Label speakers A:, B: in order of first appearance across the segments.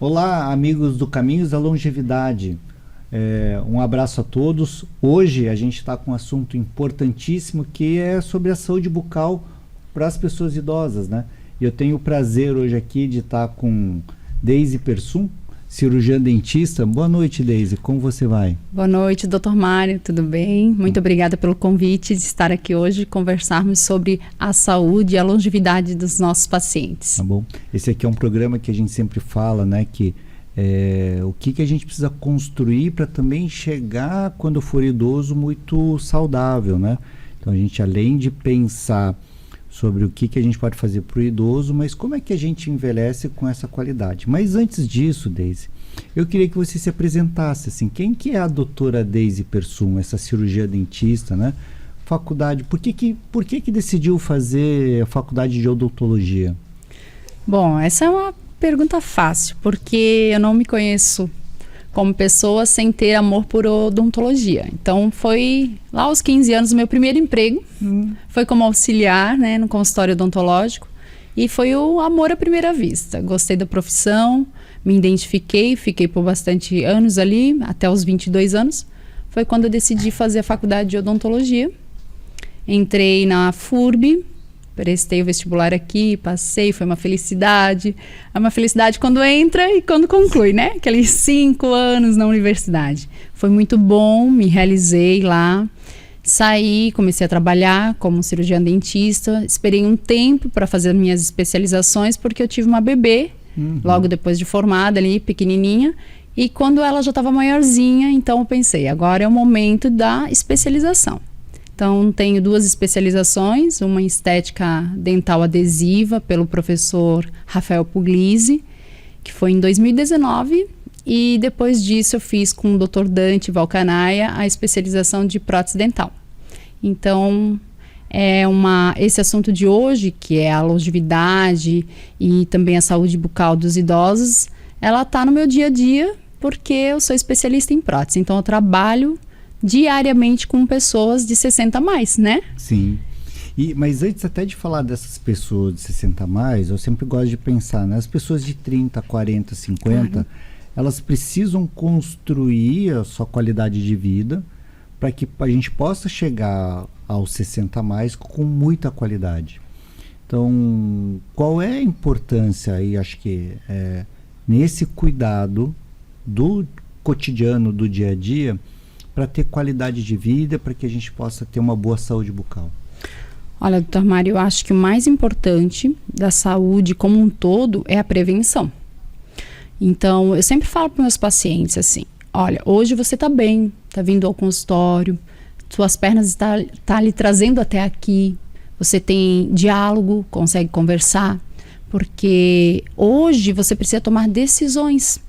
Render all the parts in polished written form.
A: Olá, amigos do Caminhos da Longevidade. Um abraço a todos. Hoje a gente está com um assunto importantíssimo que é sobre a saúde bucal para as pessoas idosas, né? E eu tenho o prazer hoje aqui de estar com Deise Persum, cirurgiã dentista. Boa noite, Deise. Como você vai?
B: Boa noite, Dr. Mário. Tudo bem? Muito obrigada pelo convite de estar aqui hoje e conversarmos sobre a saúde e a longevidade dos nossos pacientes.
A: Tá bom. Esse aqui é um programa que a gente sempre fala, né? Que o que a gente precisa construir para também chegar, quando for idoso, muito saudável, né? Então a gente, além de pensar sobre o que a gente pode fazer para o idoso, mas como é que a gente envelhece com essa qualidade. Mas antes disso, Deise, eu queria que você se apresentasse, assim, quem que é a doutora Deise Persum, essa cirurgia dentista, né? Faculdade, por que decidiu fazer a faculdade de odontologia?
B: Bom, essa é uma pergunta fácil, porque eu não me conheço como pessoa sem ter amor por odontologia. Então foi lá aos 15 anos o meu primeiro emprego, foi como auxiliar, né, no consultório odontológico, e foi o amor à primeira vista. Gostei da profissão, me identifiquei, fiquei por bastante anos ali, até os 22 anos. Foi quando eu decidi fazer a faculdade de odontologia. Entrei na FURB, prestei o vestibular aqui, passei, foi uma felicidade. É uma felicidade quando entra e quando conclui, né? Aqueles 5 anos na universidade. Foi muito bom, me realizei lá. Saí, comecei a trabalhar como cirurgiã dentista. Esperei um tempo para fazer minhas especializações, porque eu tive uma bebê, logo depois de formada ali, pequenininha. E quando ela já estava maiorzinha, então eu pensei, agora é o momento da especialização. Então, tenho 2 especializações, uma em estética dental adesiva pelo professor Rafael Puglisi, que foi em 2019, e depois disso eu fiz com o Dr. Dante Valcanaia a especialização de prótese dental. Então, esse assunto de hoje, que é a longevidade e também a saúde bucal dos idosos, ela está no meu dia a dia, porque eu sou especialista em prótese, então eu trabalho diariamente com pessoas de 60 a mais, né?
A: Sim. Mas antes até de falar dessas pessoas de 60 a mais, eu sempre gosto de pensar, né? As pessoas de 30, 40, 50, claro, elas precisam construir a sua qualidade de vida para que a gente possa chegar aos 60 a mais com muita qualidade. Então, qual é a importância aí, acho que nesse cuidado do cotidiano, do dia a dia, para ter qualidade de vida, para que a gente possa ter uma boa saúde bucal?
B: Olha, doutor Mário, eu acho que o mais importante da saúde como um todo é a prevenção. Então, eu sempre falo para meus pacientes assim, olha, hoje você está bem, está vindo ao consultório, suas pernas tá lhe trazendo até aqui, você tem diálogo, consegue conversar, porque hoje você precisa tomar decisões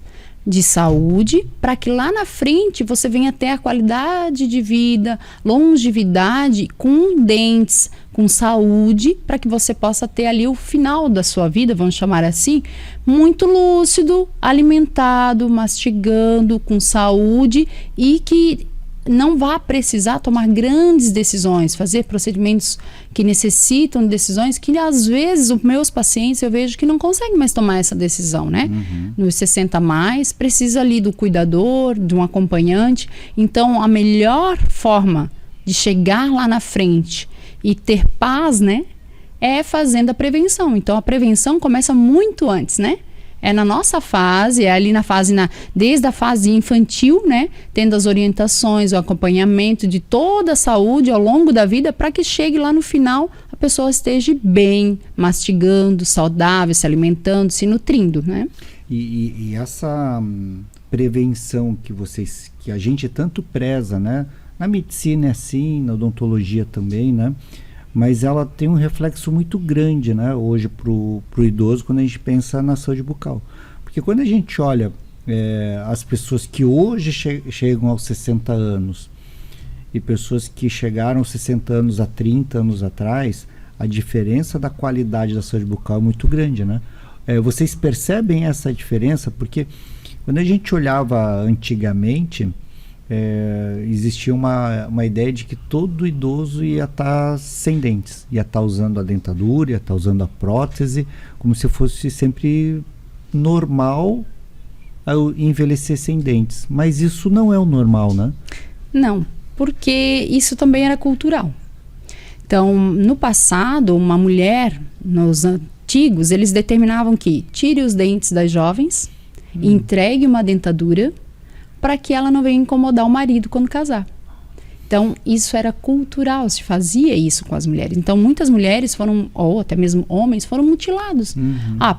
B: de saúde, para que lá na frente você venha ter a qualidade de vida, longevidade, com dentes, com saúde, para que você possa ter ali o final da sua vida, vamos chamar assim, muito lúcido, alimentado, mastigando, com saúde, e que não vá precisar tomar grandes decisões, fazer procedimentos que necessitam de decisões que às vezes os meus pacientes eu vejo que não conseguem mais tomar essa decisão, né? Nos 60 a mais, precisa ali do cuidador, de um acompanhante. Então, a melhor forma de chegar lá na frente e ter paz, né, é fazendo a prevenção. Então, a prevenção começa muito antes, né? É na nossa fase, é ali na fase, desde a fase infantil, né? Tendo as orientações, o acompanhamento de toda a saúde ao longo da vida, para que chegue lá no final, a pessoa esteja bem, mastigando, saudável, se alimentando, se nutrindo, né?
A: E essa prevenção que a gente tanto preza, né? Na medicina é assim, na odontologia também, né? Mas ela tem um reflexo muito grande, né, hoje pro idoso, quando a gente pensa na saúde bucal. Porque quando a gente olha as pessoas que hoje chegam aos 60 anos e pessoas que chegaram aos 60 anos há 30 anos atrás, a diferença da qualidade da saúde bucal é muito grande, né? Vocês percebem essa diferença? Porque quando a gente olhava antigamente, existia uma ideia de que todo idoso ia estar sem dentes, ia estar usando a dentadura, ia estar usando a prótese, como se fosse sempre normal a envelhecer sem dentes. Mas isso não é o normal, né?
B: Não, porque isso também era cultural. Então, no passado, uma mulher, nos antigos, eles determinavam que tire os dentes das jovens, entregue uma dentadura, para que ela não venha incomodar o marido quando casar. Então, isso era cultural, se fazia isso com as mulheres. Então, muitas mulheres foram, ou até mesmo homens, foram mutilados.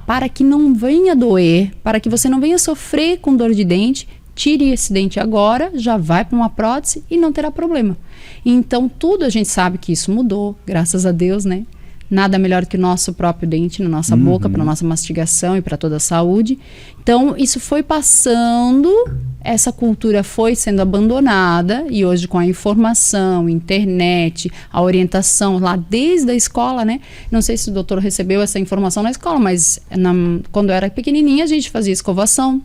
B: Para que não venha doer, para que você não venha sofrer com dor de dente, tire esse dente agora, já vai para uma prótese e não terá problema. Então, tudo a gente sabe que isso mudou, graças a Deus, né? Nada melhor que o nosso próprio dente na nossa boca, para nossa mastigação e para toda a saúde. Então, isso foi passando, essa cultura foi sendo abandonada e hoje com a informação, internet, a orientação lá desde a escola, né? Não sei se o doutor recebeu essa informação na escola, mas quando eu era pequenininha a gente fazia escovação.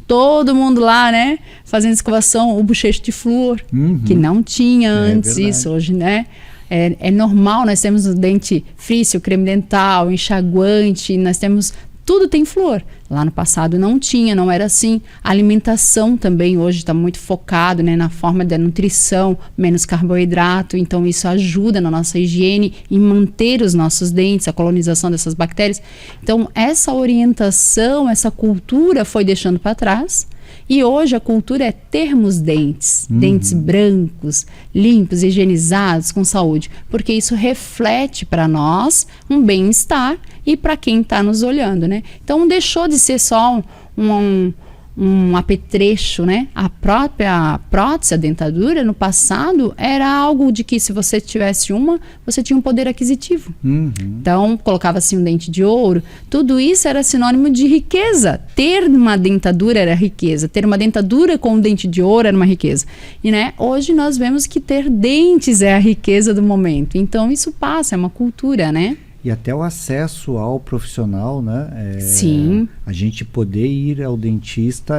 B: Todo mundo lá, né? Fazendo escovação, o bochecho de flúor, que não tinha antes isso, hoje, né? É normal, nós temos o dente frício, creme dental, enxaguante, nós temos, tudo tem flúor. Lá no passado não tinha, não era assim. A alimentação também hoje está muito focado, né, na forma da nutrição, menos carboidrato, então isso ajuda na nossa higiene e manter os nossos dentes, a colonização dessas bactérias. Então essa orientação, essa cultura foi deixando para trás. E hoje a cultura é termos dentes, dentes brancos, limpos, higienizados, com saúde, porque isso reflete para nós um bem-estar e para quem está nos olhando, né? Então deixou de ser só um apetrecho, né? A própria prótese, a dentadura, no passado, era algo de que se você tivesse você tinha um poder aquisitivo. Então, colocava-se um dente de ouro. Tudo isso era sinônimo de riqueza. Ter uma dentadura era riqueza. Ter uma dentadura com um dente de ouro era uma riqueza. E, né, hoje nós vemos que ter dentes é a riqueza do momento. Então, isso passa, é uma cultura, né?
A: E até o acesso ao profissional, né?
B: Sim.
A: A gente poder ir ao dentista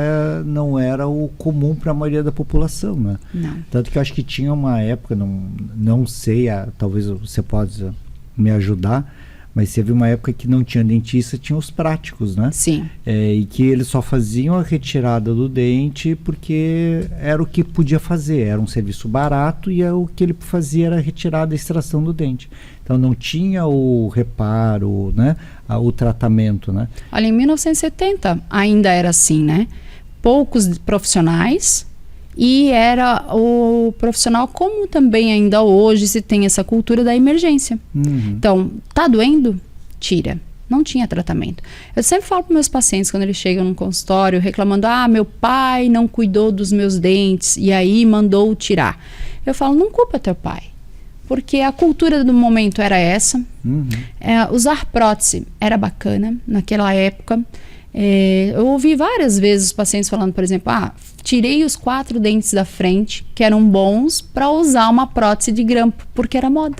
A: não era o comum para a maioria da população, né?
B: Não.
A: Tanto que eu acho que tinha uma época, não sei, talvez você possa me ajudar, mas teve uma época que não tinha dentista, tinha os práticos, né?
B: Sim.
A: E que eles só faziam a retirada do dente porque era o que podia fazer, era um serviço barato e o que ele fazia era a retirada e extração do dente. Então não tinha o reparo, né? O tratamento, né?
B: Olha, em 1970 ainda era assim, né? Poucos profissionais e era o profissional, como também ainda hoje se tem essa cultura da emergência. Então, tá doendo? Tira. Não tinha tratamento. Eu sempre falo para meus pacientes quando eles chegam no consultório reclamando, meu pai não cuidou dos meus dentes e aí mandou tirar. Eu falo, não culpa teu pai. Porque a cultura do momento era essa. Usar prótese era bacana naquela época. Eu ouvi várias vezes os pacientes falando, por exemplo, tirei os 4 dentes da frente, que eram bons, para usar uma prótese de grampo, porque era moda.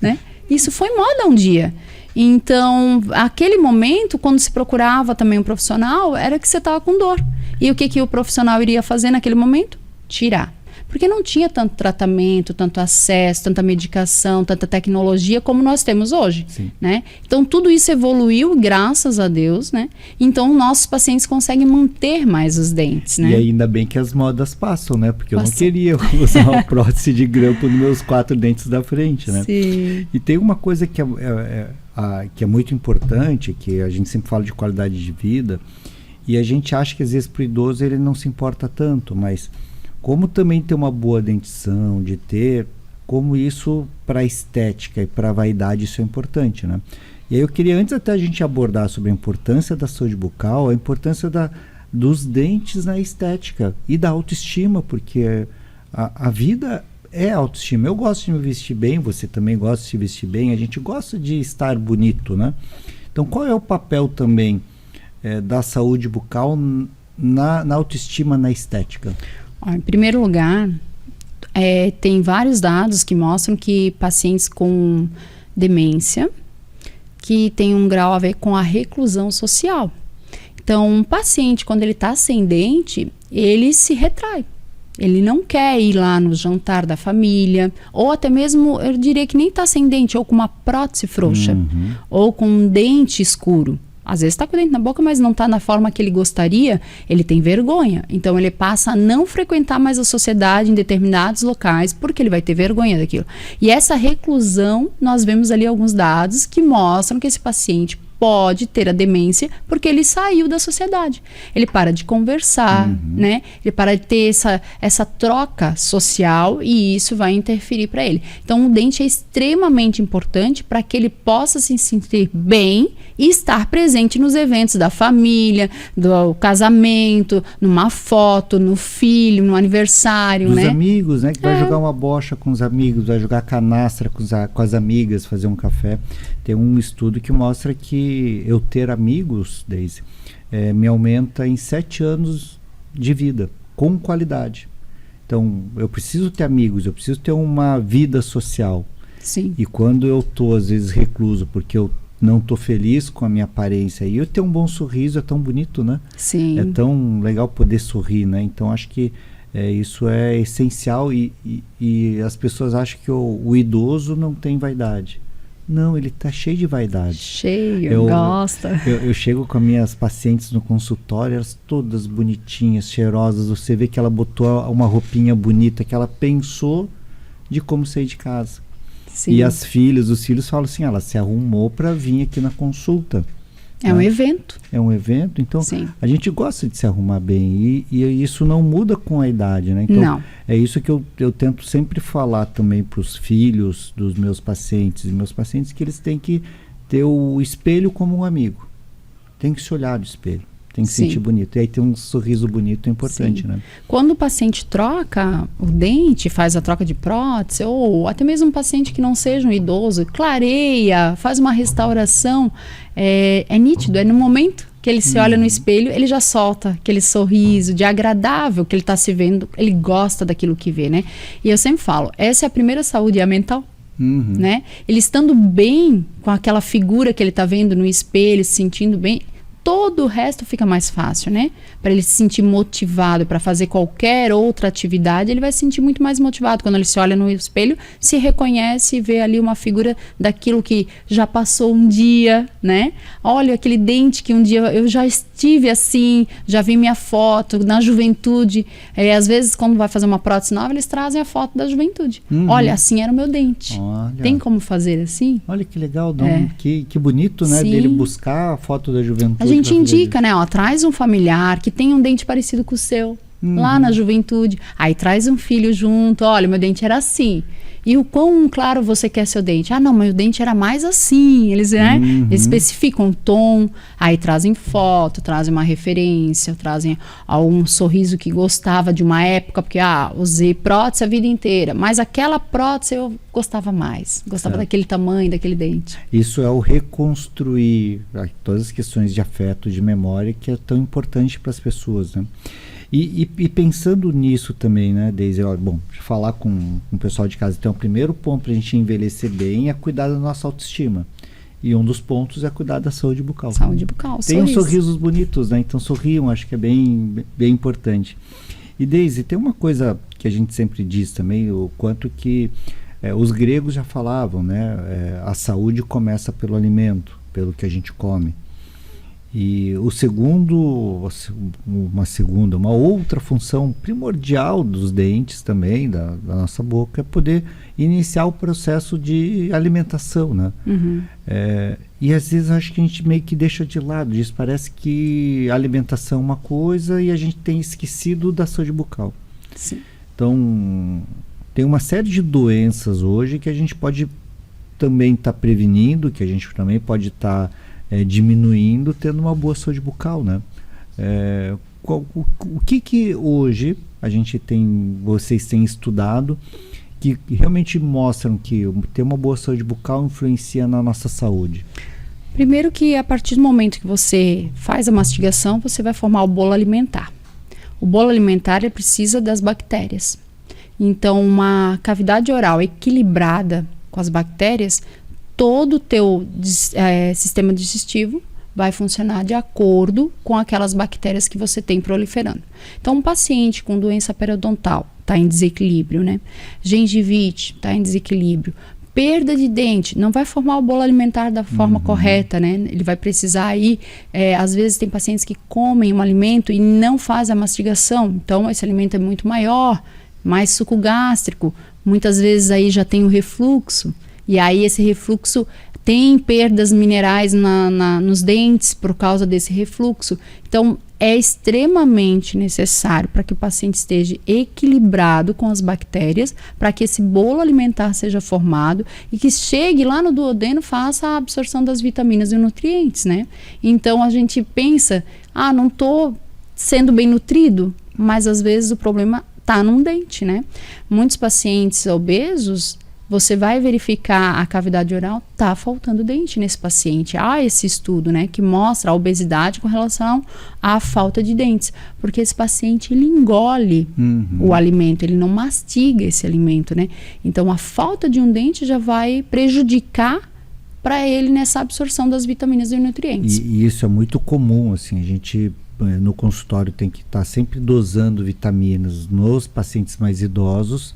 B: Né? Isso foi moda um dia. Então, aquele momento, quando se procurava também um profissional, era que você estava com dor. E o que o profissional iria fazer naquele momento? Tirar. Porque não tinha tanto tratamento, tanto acesso, tanta medicação, tanta tecnologia como nós temos hoje, né? Então, tudo isso evoluiu, graças a Deus, né? Então, nossos pacientes conseguem manter mais os dentes, né?
A: E ainda bem que as modas passam, né? Porque eu não queria usar uma prótese de grampo nos meus 4 dentes da frente, né?
B: Sim.
A: E tem uma coisa que é muito importante, que a gente sempre fala de qualidade de vida, e a gente acha que às vezes para o idoso ele não se importa tanto, mas como também ter uma boa dentição, como isso para a estética e para a vaidade, isso é importante, né? E aí eu queria, antes até a gente abordar sobre a importância da saúde bucal, a importância dos dentes na estética e da autoestima, porque a vida é autoestima. Eu gosto de me vestir bem, você também gosta de se vestir bem, a gente gosta de estar bonito, né? Então qual é o papel também da saúde bucal na autoestima, na estética?
B: Em primeiro lugar, tem vários dados que mostram que pacientes com demência, que tem um grau a ver com a reclusão social. Então, um paciente, quando ele está sem dente, ele se retrai. Ele não quer ir lá no jantar da família, ou até mesmo, eu diria que nem está sem dente, ou com uma prótese frouxa, ou com um dente escuro. Às vezes está com o dente na boca, mas não está na forma que ele gostaria, ele tem vergonha. Então ele passa a não frequentar mais a sociedade em determinados locais, porque ele vai ter vergonha daquilo. E essa reclusão, nós vemos ali alguns dados que mostram que esse paciente pode ter a demência porque ele saiu da sociedade. Ele para de conversar, né? Ele para de ter essa troca social e isso vai interferir para ele. Então, o dente é extremamente importante para que ele possa se sentir bem e estar presente nos eventos da família, do casamento, numa foto, no filho, no aniversário,
A: dos
B: né?
A: amigos, né? Que vai jogar uma bocha com os amigos, vai jogar canastra com as amigas, fazer um café. Tem um estudo que mostra que eu ter amigos, Deise, me aumenta em 7 anos de vida, com qualidade. Então, eu preciso ter amigos, eu preciso ter uma vida social.
B: Sim.
A: E quando eu tô, às vezes, recluso, porque eu não tô feliz com a minha aparência, e eu ter um bom sorriso é tão bonito, né?
B: Sim.
A: É tão legal poder sorrir, né? Então, acho que isso é essencial e as pessoas acham que o idoso não tem vaidade. Não, ele tá cheio de vaidade.
B: Cheio, gosta.
A: Eu chego com as minhas pacientes no consultório, elas todas bonitinhas, cheirosas. Você vê que ela botou uma roupinha bonita, que ela pensou de como sair de casa.
B: Sim.
A: E os filhos falam assim, ela se arrumou para vir aqui na consulta.
B: É um evento.
A: É um evento, então
B: Sim.
A: a gente gosta de se arrumar bem e isso não muda com a idade, né? Então,
B: não.
A: É isso que eu tento sempre falar também para os filhos dos meus pacientes e meus pacientes, que eles têm que ter o espelho como um amigo. Tem que se olhar no espelho, tem que se sentir bonito. E aí tem um sorriso bonito é importante, né?
B: Quando o paciente troca o dente, faz a troca de prótese, ou até mesmo um paciente que não seja um idoso, clareia, faz uma restauração, é nítido, é no momento que ele se olha no espelho, ele já solta aquele sorriso de agradável que ele está se vendo, ele gosta daquilo que vê, né? E eu sempre falo, essa é a primeira saúde, é a mental. Né? Ele estando bem com aquela figura que ele está vendo no espelho, se sentindo bem, todo o resto fica mais fácil, né? Para ele se sentir motivado para fazer qualquer outra atividade, ele vai se sentir muito mais motivado. Quando ele se olha no espelho, se reconhece e vê ali uma figura daquilo que já passou um dia, né? Olha aquele dente que um dia eu já estive assim, já vi minha foto na juventude. Às vezes, quando vai fazer uma prótese nova, eles trazem a foto da juventude. Olha, assim era o meu dente.
A: Olha.
B: Tem como fazer assim?
A: Olha que legal, que bonito, né? Dele buscar a foto da juventude.
B: A gente indica, né? Ó, traz um familiar que tem um dente parecido com o seu, lá na juventude. Aí traz um filho junto. Olha, meu dente era assim. E o quão claro você quer seu dente? Ah, não, mas o dente era mais assim. Eles, né? Eles especificam o tom. Aí trazem foto, trazem uma referência, trazem algum sorriso que gostava de uma época, porque usei prótese a vida inteira, mas aquela prótese eu gostava mais. Gostava daquele tamanho, daquele dente.
A: Isso é o reconstruir todas as questões de afeto, de memória, que é tão importante para as pessoas, né? E pensando nisso também, né, Deise, bom, falar com o pessoal de casa, então o primeiro ponto para a gente envelhecer bem é cuidar da nossa autoestima. E um dos pontos é cuidar da saúde bucal.
B: Saúde bucal,
A: tem uns sorrisos bonitos, né? Então sorriam, acho que é bem importante. E Deise, tem uma coisa que a gente sempre diz também, o quanto que os gregos já falavam, né? A saúde começa pelo alimento, pelo que a gente come. E uma outra função primordial dos dentes também, da nossa boca, é poder iniciar o processo de alimentação, né? E às vezes acho que a gente meio que deixa de lado isso. Parece que a alimentação é uma coisa e a gente tem esquecido da saúde bucal.
B: Sim.
A: Então, tem uma série de doenças hoje que a gente pode também estar prevenindo, que a gente também pode estar diminuindo, tendo uma boa saúde bucal, né? O que hoje vocês têm estudado que realmente mostram que ter uma boa saúde bucal influencia na nossa saúde?
B: Primeiro que a partir do momento que você faz a mastigação, você vai formar o bolo alimentar. O bolo alimentar ele precisa das bactérias. Então, uma cavidade oral equilibrada com as bactérias, todo o teu sistema digestivo vai funcionar de acordo com aquelas bactérias que você tem proliferando. Então, um paciente com doença periodontal está em desequilíbrio, né? Gengivite está em desequilíbrio. Perda de dente, não vai formar o bolo alimentar da forma correta, né? Ele vai precisar aí, às vezes tem pacientes que comem um alimento e não fazem a mastigação, então esse alimento é muito maior, mais suco gástrico, muitas vezes aí já tem o refluxo, e aí esse refluxo tem perdas minerais nos dentes por causa desse refluxo. Então, é extremamente necessário para que o paciente esteja equilibrado com as bactérias, para que esse bolo alimentar seja formado e que chegue lá no duodeno, faça a absorção das vitaminas e nutrientes, né? Então, a gente pensa, não estou sendo bem nutrido, mas às vezes o problema está num dente, né? Muitos pacientes obesos, você vai verificar a cavidade oral, tá faltando dente nesse paciente. Há esse estudo, né, que mostra a obesidade com relação à falta de dentes, porque esse paciente, ele engole o alimento, ele não mastiga esse alimento, né? Então, a falta de um dente já vai prejudicar para ele nessa absorção das vitaminas e nutrientes.
A: E isso é muito comum, assim, a gente no consultório tem que estar sempre dosando vitaminas nos pacientes mais idosos,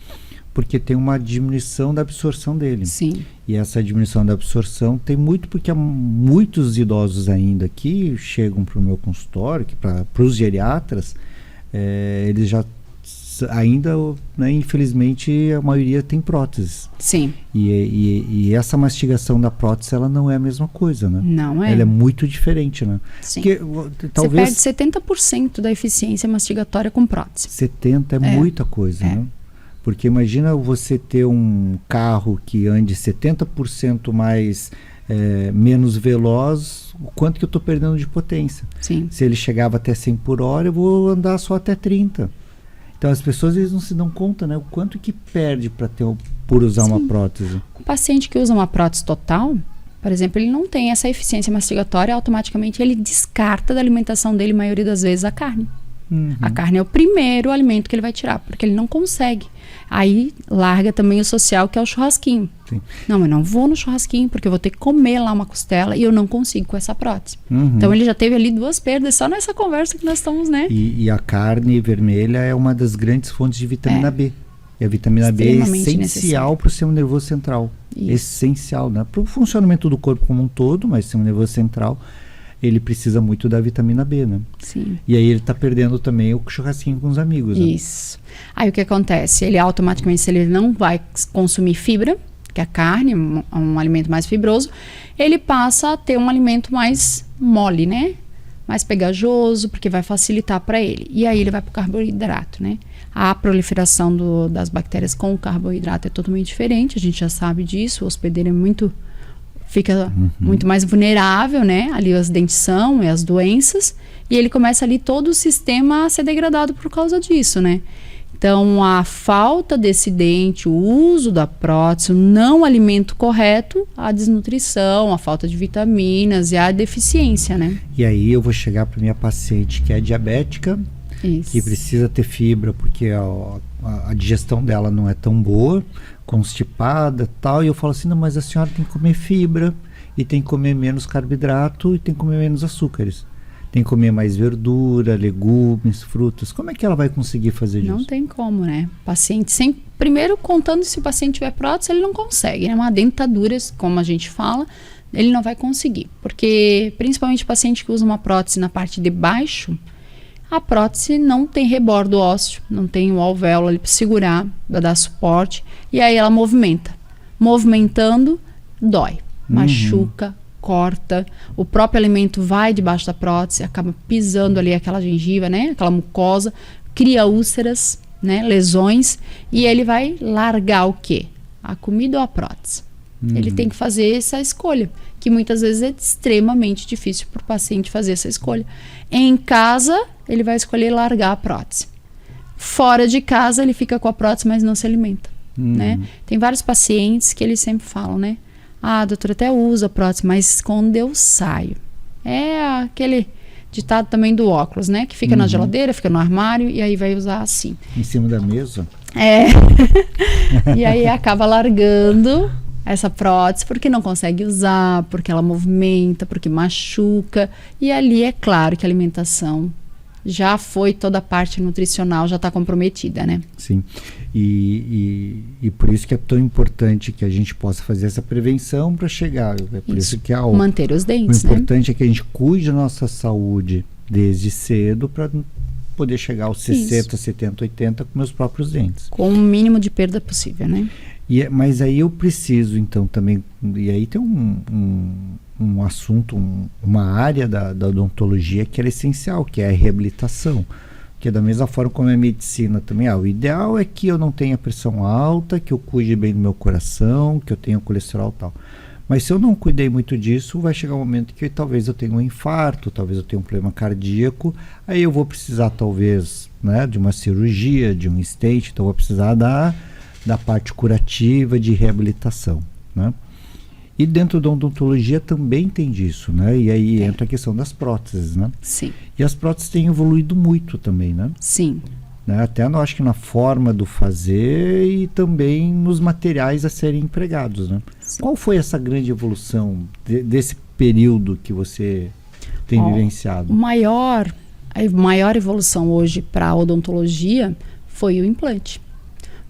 A: porque tem uma diminuição da absorção dele.
B: Sim.
A: E essa diminuição da absorção tem muito porque há muitos idosos ainda que chegam para o meu consultório, para os geriatras, eles já ainda, né, infelizmente, a maioria tem próteses.
B: Sim.
A: E essa mastigação da prótese, ela não é a mesma coisa, né?
B: Não é.
A: Ela é muito diferente, né?
B: Sim.
A: Porque, talvez,
B: você perde 70% da eficiência mastigatória com prótese.
A: 70% é muita coisa, né? Porque imagina você ter um carro que ande 70% mais, menos veloz, o quanto que eu estou perdendo de potência.
B: Sim.
A: Se ele chegava até 100 por hora, eu vou andar só até 30. Então as pessoas eles não se dão conta, né? O quanto que perde por usar uma prótese.
B: O paciente que usa uma prótese total, por exemplo, ele não tem essa eficiência mastigatória, automaticamente ele descarta da alimentação dele, a maioria das vezes, a carne. A carne é o primeiro alimento que ele vai tirar, porque ele não consegue. Aí larga também o social, que é o churrasquinho.
A: Sim.
B: Não, eu não vou no churrasquinho, porque eu vou ter que comer lá uma costela e eu não consigo com essa prótese. Então ele já teve ali 2 perdas só nessa conversa que nós estamos, né?
A: E a carne vermelha é uma das grandes fontes de vitamina B. E a vitamina B é essencial para o sistema nervoso central. Isso. Essencial, né? Para o funcionamento do corpo como um todo, mas o sistema nervoso central, ele precisa muito da vitamina B, né?
B: Sim.
A: E aí ele está perdendo também o churrasquinho com os amigos, né?
B: Isso. Aí o que acontece? Ele automaticamente, se ele não vai consumir fibra, que é a carne, um alimento mais fibroso, ele passa a ter um alimento mais mole, né? Mais pegajoso, porque vai facilitar para ele. E aí ele vai para o carboidrato, né? A proliferação das bactérias com o carboidrato é totalmente diferente, a gente já sabe disso, o hospedeiro fica muito mais vulnerável, né? Ali as dentição e as doenças, e ele começa ali todo o sistema a ser degradado por causa disso, né? Então, a falta desse dente, o uso da prótese, o não alimento correto, a desnutrição, a falta de vitaminas e a deficiência, né?
A: E aí eu vou chegar para minha paciente que é diabética,
B: Isso.
A: que precisa ter fibra porque a digestão dela não é tão boa, constipada e tal, e eu falo assim, não, mas a senhora tem que comer fibra e tem que comer menos carboidrato e tem que comer menos açúcares. Tem que comer mais verdura, legumes, frutas. Como é que ela vai conseguir fazer isso?
B: Não tem como, né? Paciente primeiro, contando se o paciente tiver prótese, ele não consegue, né? Uma dentadura, como a gente fala, ele não vai conseguir. Porque, principalmente o paciente que usa uma prótese na parte de baixo, a prótese não tem rebordo ósseo, não tem o alvéolo ali para segurar, para dar suporte, e aí ela movimenta. Movimentando, dói, machuca, corta, o próprio alimento vai debaixo da prótese, acaba pisando ali aquela gengiva, né, aquela mucosa, cria úlceras, né, lesões, e ele vai largar o quê? A comida ou a prótese? Ele tem que fazer essa escolha, que muitas vezes é extremamente difícil para o paciente fazer essa escolha. Em casa, ele vai escolher largar a prótese. Fora de casa, ele fica com a prótese, mas não se alimenta, né? Tem vários pacientes que eles sempre falam, né? Ah, doutora, até usa a prótese, mas quando eu saio. É aquele ditado também do óculos, né? Que fica na geladeira, fica no armário e aí vai usar assim.
A: Em cima da mesa?
B: É. E aí acaba largando essa prótese porque não consegue usar, porque ela movimenta, porque machuca. E ali é claro que a alimentação já foi, toda a parte nutricional já está comprometida, né?
A: Sim. E por isso que é tão importante que a gente possa fazer essa prevenção para chegar. É por isso que
B: manter os dentes,
A: o importante é que a gente cuide da nossa saúde desde cedo para poder chegar aos 60, 70, 80 com meus próprios dentes.
B: Com o mínimo de perda possível, né?
A: Mas aí eu preciso, então, também... E aí tem um assunto, uma área da odontologia que é essencial, que é a reabilitação. Que da mesma forma como a medicina também, o ideal é que eu não tenha pressão alta, que eu cuide bem do meu coração, que eu tenha colesterol e tal. Mas se eu não cuidei muito disso, vai chegar um momento que talvez eu tenha um infarto, talvez eu tenha um problema cardíaco, aí eu vou precisar talvez, né, de uma cirurgia, de um stent, então eu vou precisar da parte curativa, de reabilitação, né? E dentro da odontologia também tem disso, né? E aí entra a questão das próteses, né?
B: Sim.
A: E as próteses têm evoluído muito também, né?
B: Sim.
A: Né? Até acho que na forma do fazer e também nos materiais a serem empregados, né? Sim. Qual foi essa grande evolução desse período que você tem vivenciado?
B: A maior evolução hoje para a odontologia foi o implante.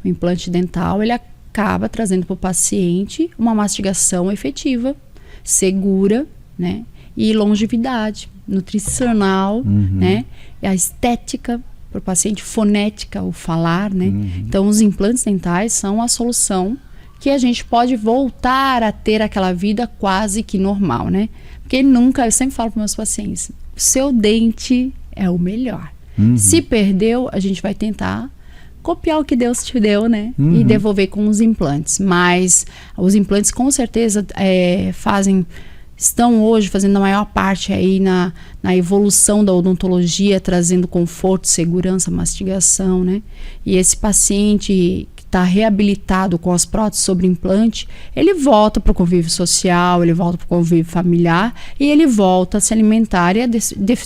B: O implante dental, ele acaba trazendo para o paciente uma mastigação efetiva, segura, né? E longevidade nutricional, né? E a estética para o paciente, fonética, o falar, né? Então, os implantes dentais são a solução que a gente pode voltar a ter aquela vida quase que normal, né? Porque eu sempre falo para meus pacientes, o seu dente é o melhor. Se perdeu, a gente vai tentar copiar o que Deus te deu, né? E devolver com os implantes. Mas os implantes com certeza estão hoje fazendo a maior parte aí na evolução da odontologia, trazendo conforto, segurança, mastigação, né? E esse paciente que está reabilitado com as próteses sobre implante, ele volta para o convívio social, ele volta para o convívio familiar e ele volta a se alimentar e a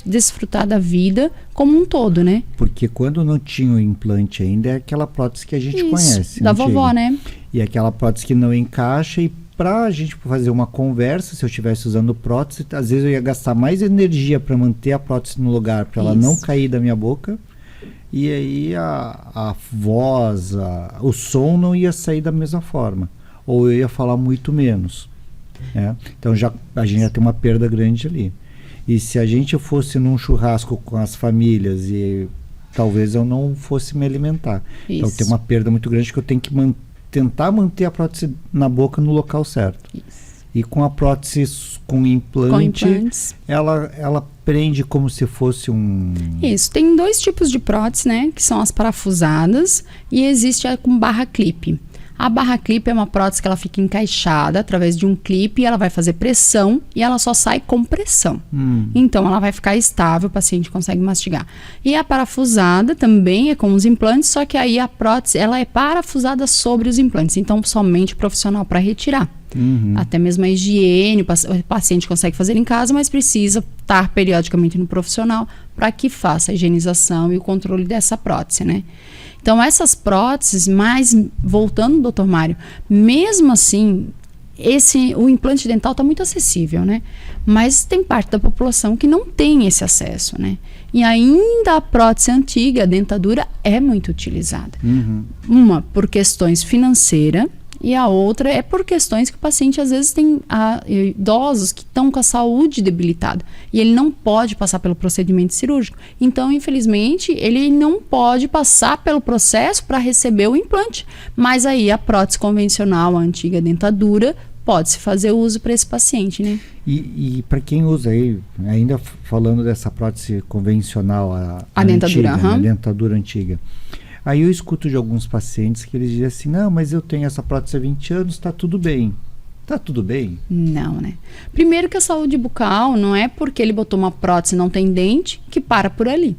B: desfrutar da vida como um todo, né?
A: Porque quando não tinha o implante ainda, é aquela prótese que a gente conhece.
B: Da vovó, né?
A: E aquela prótese que não encaixa e para a gente fazer uma conversa, se eu estivesse usando prótese, às vezes eu ia gastar mais energia para manter a prótese no lugar, para ela não cair da minha boca, e aí a voz, o som não ia sair da mesma forma, ou eu ia falar muito menos. Né? Então a gente já tem uma perda grande ali. E se a gente fosse num churrasco com as famílias e talvez eu não fosse me alimentar. Então tem uma perda muito grande que eu tenho que tentar manter a prótese na boca no local certo. E com a prótese com implantes, ela prende como se fosse um...
B: Isso, tem dois tipos de prótese, né? Que são as parafusadas e existe a com barra clipe. A barra clipe é uma prótese que ela fica encaixada através de um clipe e ela vai fazer pressão e ela só sai com pressão. Então ela vai ficar estável, o paciente consegue mastigar. E a parafusada também é com os implantes, só que aí a prótese ela é parafusada sobre os implantes, então somente profissional para retirar. Até mesmo a higiene, o paciente consegue fazer em casa, mas precisa estar periodicamente no profissional para que faça a higienização e o controle dessa prótese, né? Então, essas próteses, mas voltando, doutor Mário, mesmo assim, o implante dental está muito acessível, né? Mas tem parte da população que não tem esse acesso, né? E ainda a prótese antiga, a dentadura, é muito utilizada. Uma por questões financeiras e a outra é por questões que o paciente às vezes tem idosos que estão com a saúde debilitada e ele não pode passar pelo procedimento cirúrgico. Então, infelizmente, ele não pode passar pelo processo para receber o implante. Mas aí a prótese convencional, a antiga dentadura, pode-se fazer uso para esse paciente, né?
A: E para quem usa aí, ainda falando dessa prótese convencional, a
B: dentadura,
A: antiga, né, a dentadura antiga. Aí eu escuto de alguns pacientes que eles dizem assim, não, mas eu tenho essa prótese há 20 anos, está tudo bem. Está tudo bem?
B: Não, né? Primeiro que a saúde bucal não é porque ele botou uma prótese e não tem dente que para por ali,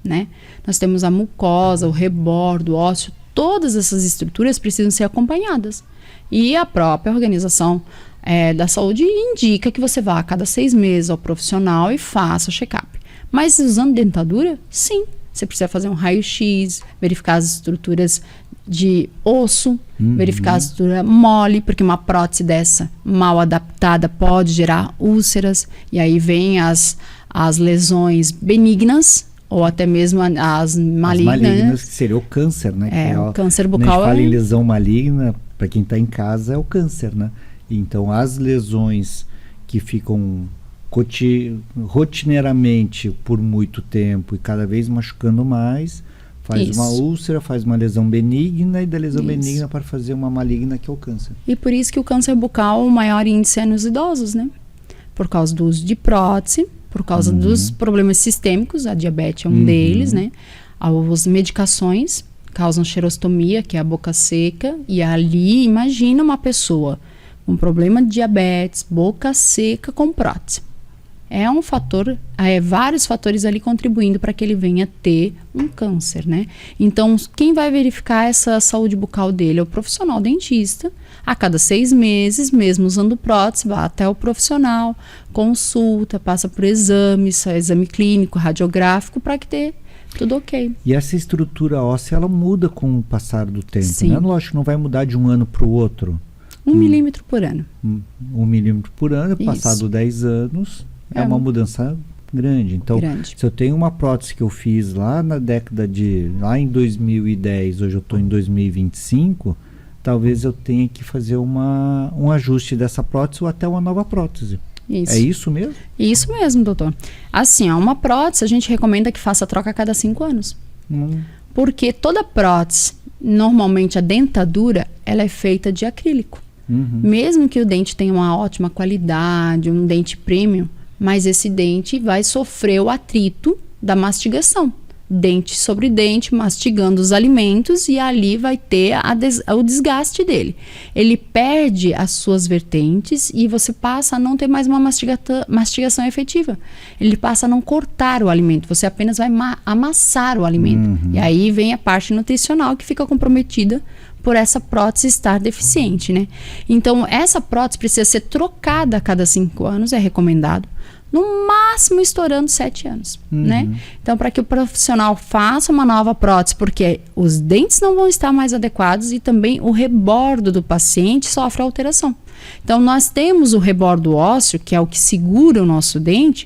B: né? Nós temos a mucosa, o rebordo, o ósseo, todas essas estruturas precisam ser acompanhadas. E a própria organização da saúde indica que você vá a cada 6 meses ao profissional e faça o check-up. Mas usando dentadura, sim. Você precisa fazer um raio-x, verificar as estruturas de osso, verificar a estrutura mole, porque uma prótese dessa mal adaptada pode gerar úlceras, e aí vem as lesões benignas ou até mesmo as malignas.
A: As malignas, que seria o câncer, né?
B: O câncer
A: bucal.
B: bucal.
A: A gente fala em lesão maligna, para quem está em casa, é o câncer, né? Então, as lesões que ficam rotineiramente por muito tempo e cada vez machucando mais, faz uma úlcera, faz uma lesão benigna, e da lesão benigna para fazer uma maligna, que é o câncer.
B: E por isso que o câncer bucal, o maior índice é nos idosos, né? Por causa do uso de prótese, por causa dos problemas sistêmicos, a diabetes é um deles, né? As medicações causam xerostomia, que é a boca seca, e ali, imagina uma pessoa com problema de diabetes, boca seca com prótese. É um fator, vários fatores ali contribuindo para que ele venha ter um câncer, né? Então, quem vai verificar essa saúde bucal dele é o profissional dentista. A cada 6 meses, mesmo usando prótese, vai até o profissional, consulta, passa por exames, exame clínico, radiográfico, para que dê tudo ok.
A: E essa estrutura óssea, ela muda com o passar do tempo,
B: Sim.
A: né? Lógico, não vai mudar de um ano para o outro.
B: 1 milímetro por ano.
A: 1 milímetro por ano, passado 10 anos... É uma mudança grande. Então, se eu tenho uma prótese que eu fiz lá na década lá em 2010, hoje eu estou em 2025, talvez eu tenha que fazer um ajuste dessa prótese ou até uma nova prótese.
B: Isso.
A: É isso mesmo?
B: Isso mesmo, doutor. Assim, uma prótese a gente recomenda que faça a troca a cada 5 anos. Porque toda prótese, normalmente a dentadura, ela é feita de acrílico. Mesmo que o dente tenha uma ótima qualidade, um dente premium, mas esse dente vai sofrer o atrito da mastigação. Dente sobre dente, mastigando os alimentos, e ali vai ter o desgaste dele. Ele perde as suas vertentes e você passa a não ter mais uma mastigação efetiva. Ele passa a não cortar o alimento, você apenas vai amassar o alimento. E aí vem a parte nutricional que fica comprometida por essa prótese estar deficiente, né? Então, essa prótese precisa ser trocada a cada 5 anos, é recomendado. No máximo estourando 7 anos, né? Então, para que o profissional faça uma nova prótese, porque os dentes não vão estar mais adequados e também o rebordo do paciente sofre alteração. Então, nós temos o rebordo ósseo, que é o que segura o nosso dente,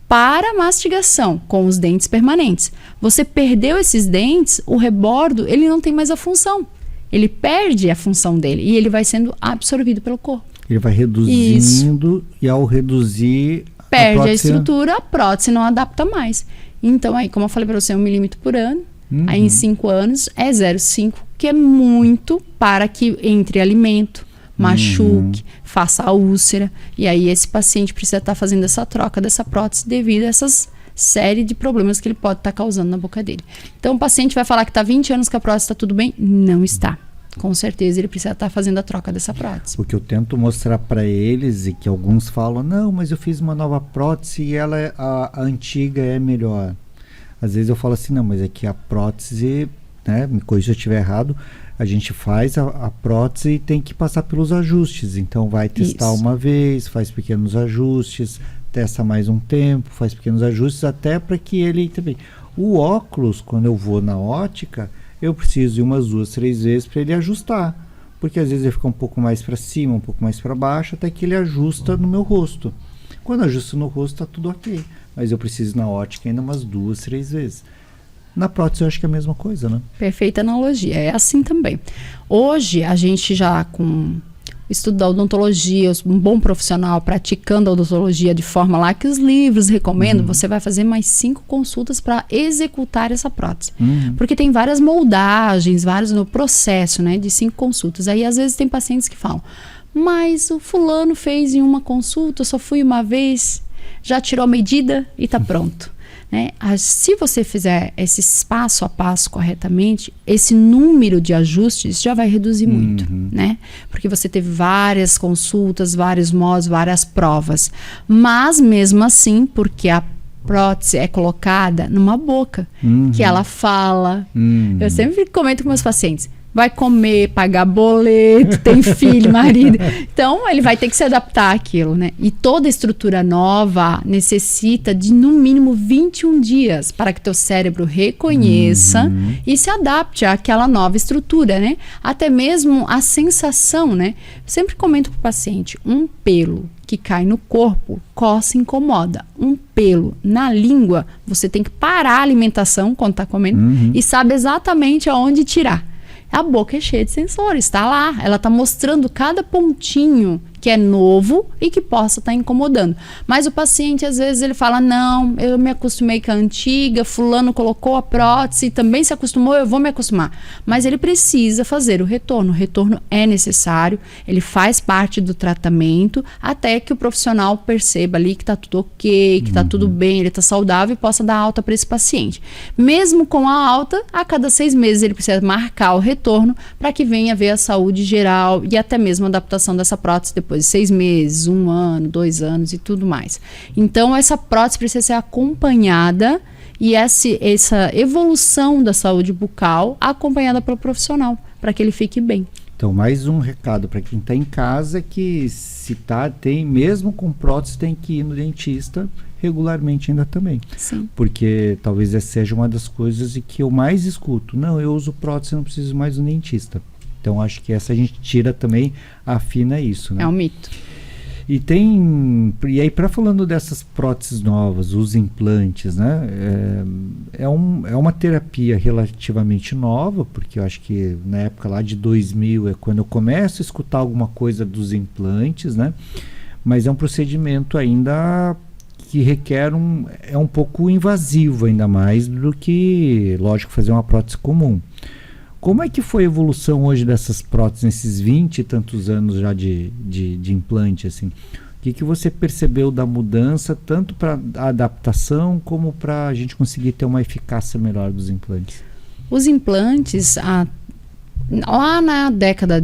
B: para mastigação, com os dentes permanentes. Você perdeu esses dentes, o rebordo, ele não tem mais a função. Ele perde a função dele e ele vai sendo absorvido pelo corpo. Ele vai
A: reduzindo e ao reduzir...
B: Perde a estrutura, a prótese não adapta mais. Então, aí, como eu falei para você, 1 milímetro por ano. Aí, em 5 anos, é 0,5, que é muito para que entre alimento, machuque, faça a úlcera. E aí, esse paciente precisa estar fazendo essa troca dessa prótese devido a essas série de problemas que ele pode estar causando na boca dele. Então, o paciente vai falar que está 20 anos que a prótese está tudo bem? Não está. Com certeza ele precisa estar fazendo a troca dessa prótese.
A: O que eu tento mostrar para eles, e que alguns falam, não, mas eu fiz uma nova prótese e a antiga é melhor. Às vezes eu falo assim, não, mas é que a prótese, né, me corrija se eu estiver errado, a gente faz a prótese e tem que passar pelos ajustes. Então vai testar uma vez, faz pequenos ajustes, testa mais um tempo, faz pequenos ajustes, até para que ele também... O óculos, quando eu vou na ótica, eu preciso ir umas 2, 3 vezes para ele ajustar, porque às vezes ele fica um pouco mais para cima, um pouco mais para baixo, até que ele ajusta no meu rosto. Quando ajusta no rosto, está tudo ok, mas eu preciso ir na ótica ainda umas 2, 3 vezes. Na prótese eu acho que é a mesma coisa, né?
B: Perfeita analogia, é assim também. Hoje a gente já com estudo da odontologia, um bom profissional praticando a odontologia de forma lá que os livros recomendam, você vai fazer mais 5 consultas para executar essa prótese. Porque tem várias moldagens, vários no processo, né, de 5 consultas. Aí às vezes tem pacientes que falam, mas o fulano fez em uma consulta, eu só fui uma vez, já tirou a medida e está pronto. Né? Se você fizer esse passo a passo corretamente, esse número de ajustes já vai reduzir muito, né? Porque você teve várias consultas, vários modos, várias provas. Mas mesmo assim, porque a prótese é colocada numa boca, que ela fala. Eu sempre comento com meus pacientes, vai comer, pagar boleto, tem filho, marido. Então, ele vai ter que se adaptar àquilo, né? E toda estrutura nova necessita de, no mínimo, 21 dias para que teu cérebro reconheça e se adapte àquela nova estrutura, né? Até mesmo a sensação, né? Eu sempre comento para o paciente, um pelo que cai no corpo, coça, incomoda. Um pelo na língua, você tem que parar a alimentação quando está comendo e sabe exatamente aonde tirar. A boca é cheia de sensores, está lá. Ela está mostrando cada pontinho que é novo e que possa estar incomodando. Mas o paciente, às vezes, ele fala, não, eu me acostumei com a antiga, fulano colocou a prótese, também se acostumou, eu vou me acostumar. Mas ele precisa fazer o retorno. O retorno é necessário, ele faz parte do tratamento, até que o profissional perceba ali que está tudo ok, que está tudo bem, ele está saudável e possa dar alta para esse paciente. Mesmo com a alta, a cada 6 meses ele precisa marcar o retorno para que venha ver a saúde geral e até mesmo a adaptação dessa prótese depois de 6 meses, 1 ano, 2 anos e tudo mais. Então, essa prótese precisa ser acompanhada e essa evolução da saúde bucal acompanhada pelo profissional, para que ele fique bem.
A: Então, mais um recado para quem está em casa, que se mesmo com prótese, tem que ir no dentista regularmente ainda também.
B: Sim.
A: Porque talvez essa seja uma das coisas que eu mais escuto. Não, eu uso prótese, não preciso mais do dentista. Então, acho que essa a gente tira também, afina isso, né?
B: É um mito.
A: E aí, para falando dessas próteses novas, os implantes, né? É uma terapia relativamente nova, porque eu acho que na época lá de 2000 é quando eu começo a escutar alguma coisa dos implantes, né? Mas é um procedimento ainda que requer é um pouco invasivo, ainda mais do que, lógico, fazer uma prótese comum. Como é que foi a evolução hoje dessas próteses nesses 20 e tantos anos já de implante, assim? O que você percebeu da mudança, tanto para a adaptação, como para a gente conseguir ter uma eficácia melhor dos implantes?
B: Os implantes, lá na década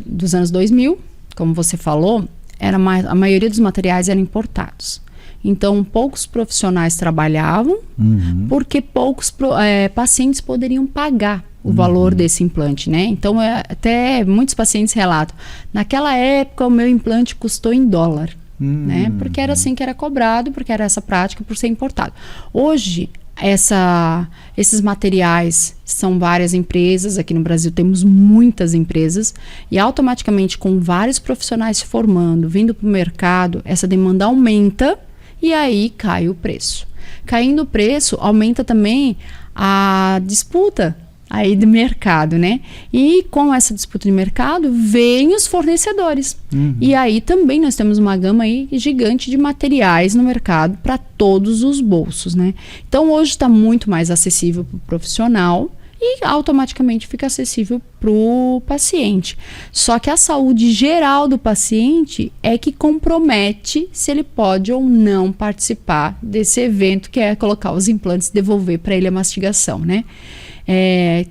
B: dos anos 2000, como você falou, a maioria dos materiais eram importados. Então, poucos profissionais trabalhavam, porque poucos pacientes poderiam pagar o valor desse implante, né? Então, até muitos pacientes relatam, naquela época o meu implante custou em dólar, né? Porque era assim que era cobrado, porque era essa prática por ser importado. Hoje, esses materiais são várias empresas, aqui no Brasil temos muitas empresas, e automaticamente com vários profissionais se formando, vindo para o mercado, essa demanda aumenta e aí cai o preço. Caindo o preço, aumenta também a disputa aí do mercado, né? E com essa disputa de mercado, vem os fornecedores. E aí também nós temos uma gama aí gigante de materiais no mercado para todos os bolsos, né? Então hoje está muito mais acessível para o profissional e automaticamente fica acessível para o paciente. Só que a saúde geral do paciente é que compromete se ele pode ou não participar desse evento, que é colocar os implantes e devolver para ele a mastigação, né?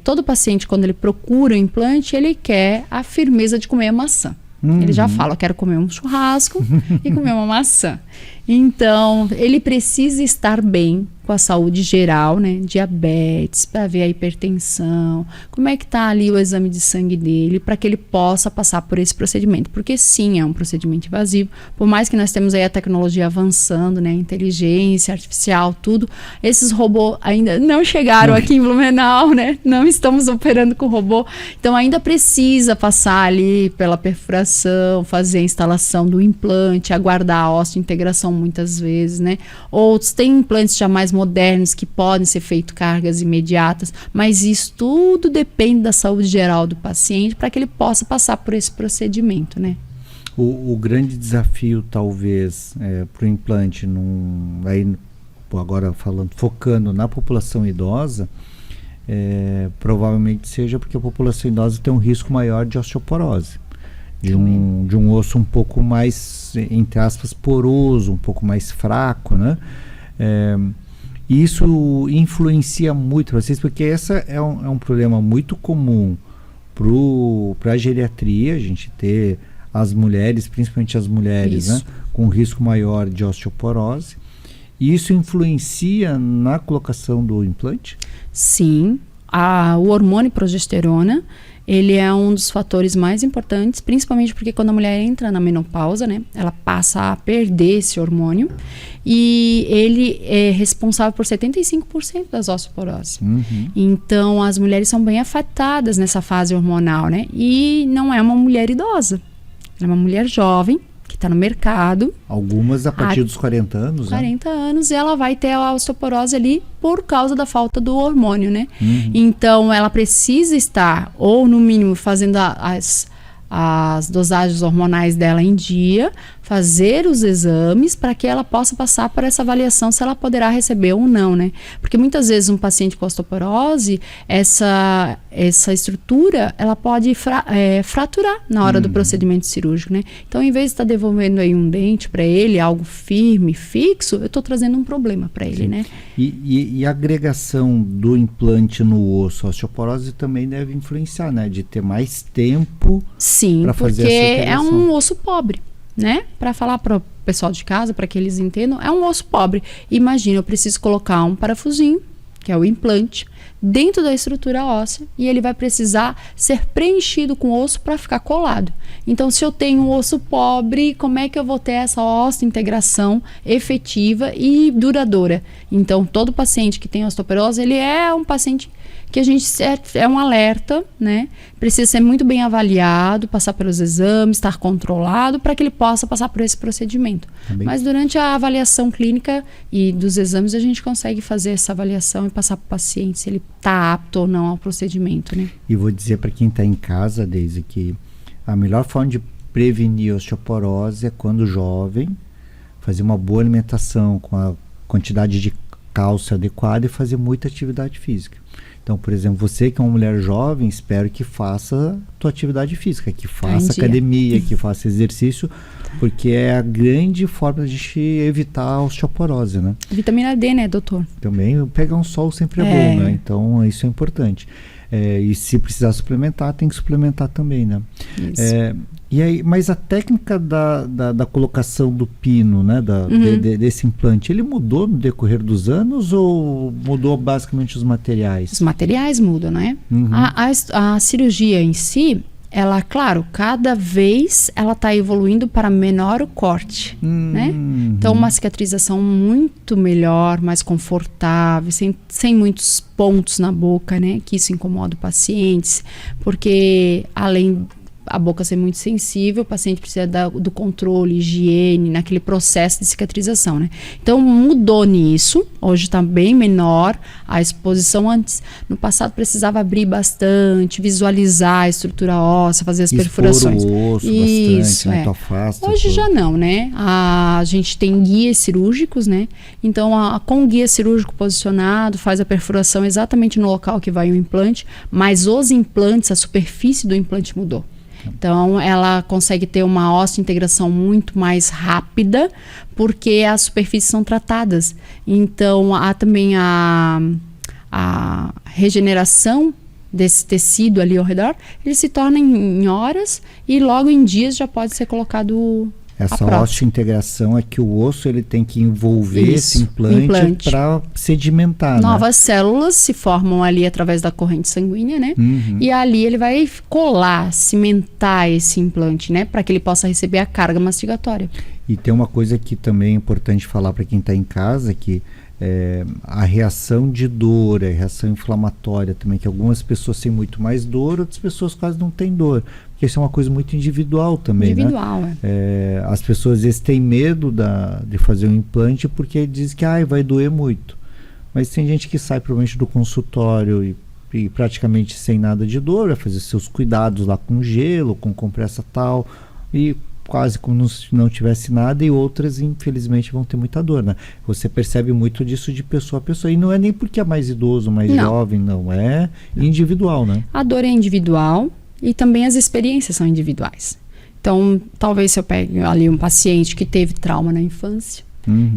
B: Todo paciente, quando ele procura o implante, ele quer a firmeza de comer a maçã. Ele já fala, eu quero comer um churrasco e comer uma maçã. Então, ele precisa estar bem com a saúde geral, né? Diabetes, para ver a hipertensão, como é que está ali o exame de sangue dele, para que ele possa passar por esse procedimento. Porque sim, é um procedimento invasivo. Por mais que nós temos aí a tecnologia avançando, né? Inteligência artificial, tudo. Esses robôs ainda não chegaram aqui em Blumenau, né? Não estamos operando com robô. Então, ainda precisa passar ali pela perfuração, fazer a instalação do implante, aguardar a osteointegração muitas vezes, né? Outros têm implantes já mais modernos que podem ser feitos cargas imediatas, mas isso tudo depende da saúde geral do paciente para que ele possa passar por esse procedimento, né?
A: O grande desafio, talvez, para o implante, agora focando na população idosa, provavelmente seja porque a população idosa tem um risco maior de osteoporose. De um osso um pouco mais, entre aspas, poroso, um pouco mais fraco, né? Isso influencia muito vocês, porque esse é um problema muito comum para a geriatria, a gente ter as mulheres, principalmente as mulheres, né, com risco maior de osteoporose. E isso influencia na colocação do implante?
B: Sim. O hormônio progesterona, ele é um dos fatores mais importantes, principalmente porque quando a mulher entra na menopausa, né, ela passa a perder esse hormônio e ele é responsável por 75% das osteoporoses. Então, as mulheres são bem afetadas nessa fase hormonal, né? E não é uma mulher idosa, ela é uma mulher jovem que está no mercado.
A: Algumas a partir dos 40 anos,
B: 40 anos, e ela vai ter a osteoporose ali por causa da falta do hormônio, né? Então, ela precisa estar, ou no mínimo, fazendo as dosagens hormonais dela em dia, fazer os exames para que ela possa passar por essa avaliação se ela poderá receber ou não, né? Porque muitas vezes um paciente com osteoporose, essa estrutura, ela pode fraturar na hora do procedimento cirúrgico, né? Então, em vez de estar devolvendo aí um dente para ele, algo firme, fixo, eu estou trazendo um problema para ele, né?
A: E a agregação do implante no osso, a osteoporose também deve influenciar, né? De ter mais tempo.
B: Sim,
A: fazer
B: porque
A: essa
B: é um osso pobre, né? Para falar para o pessoal de casa, para que eles entendam, é um osso pobre. Imagina, eu preciso colocar um parafusinho, que é o implante, dentro da estrutura óssea, e ele vai precisar ser preenchido com osso para ficar colado. Então, se eu tenho um osso pobre, como é que eu vou ter essa osteointegração efetiva e duradoura? Então, todo paciente que tem osteoporose, ele é um paciente que a gente é um alerta, né? Precisa ser muito bem avaliado, passar pelos exames, estar controlado para que ele possa passar por esse procedimento.
A: Também.
B: Mas durante a avaliação clínica e dos exames, a gente consegue fazer essa avaliação e passar para o paciente se ele está apto ou não ao procedimento, né?
A: E vou dizer para quem está em casa, Deise, que a melhor forma de prevenir osteoporose é quando jovem, fazer uma boa alimentação com a quantidade de cálcio adequada e fazer muita atividade física. Então, por exemplo, você que é uma mulher jovem, espero que faça tua atividade física, que faça academia, que faça exercício, porque é a grande forma de a gente evitar a osteoporose, né?
B: Vitamina D, né, doutor?
A: Também pegar um sol sempre é bom, né? Então, isso é importante. E se precisar suplementar, tem que suplementar também, né?
B: Isso.
A: E aí, mas a técnica da colocação do pino, né, desse implante, ele mudou no decorrer dos anos ou mudou basicamente os materiais?
B: Os materiais mudam, né? A cirurgia em si, ela, claro, cada vez ela está evoluindo para menor o corte, né? Então, uma cicatrização muito melhor, mais confortável, sem muitos pontos na boca, né? Que isso incomoda o paciente, porque além a boca ser muito sensível, o paciente precisa do controle, higiene, naquele processo de cicatrização, né? Então, mudou nisso. Hoje está bem menor a exposição. Antes, no passado, precisava abrir bastante, visualizar a estrutura óssea, fazer as perfurações.
A: O osso
B: Isso,
A: bastante, né? Tu afasta,
B: hoje já não, né? A gente tem guias cirúrgicos, né? Então, com o guia cirúrgico posicionado, faz a perfuração exatamente no local que vai o implante, mas os implantes, a superfície do implante mudou. Então, ela consegue ter uma osteointegração muito mais rápida, porque as superfícies são tratadas. Então, há também a regeneração desse tecido ali ao redor, ele se torna em horas e logo em dias já pode ser colocado
A: essa osteointegração é que o osso ele tem que envolver esse implante para sedimentar.
B: Novas células se formam ali através da corrente sanguínea, né? E ali ele vai colar, cimentar esse implante, né? Para que ele possa receber a carga mastigatória.
A: E tem uma coisa que também é importante falar para quem está em casa, que a reação de dor, a reação inflamatória também, que algumas pessoas têm muito mais dor, outras pessoas quase não têm dor. Porque isso é uma coisa muito individual também, né? As pessoas às vezes têm medo de fazer um implante porque dizem que vai doer muito. Mas tem gente que sai provavelmente do consultório e praticamente sem nada de dor, vai fazer seus cuidados lá com gelo, com compressa tal, e quase como se não tivesse nada, e outras infelizmente vão ter muita dor, né? Você percebe muito disso de pessoa a pessoa, e não é nem porque é mais idoso, mais jovem, não, é individual, né?
B: A dor é individual e também as experiências são individuais. Então, talvez se eu pegue ali um paciente que teve trauma na infância,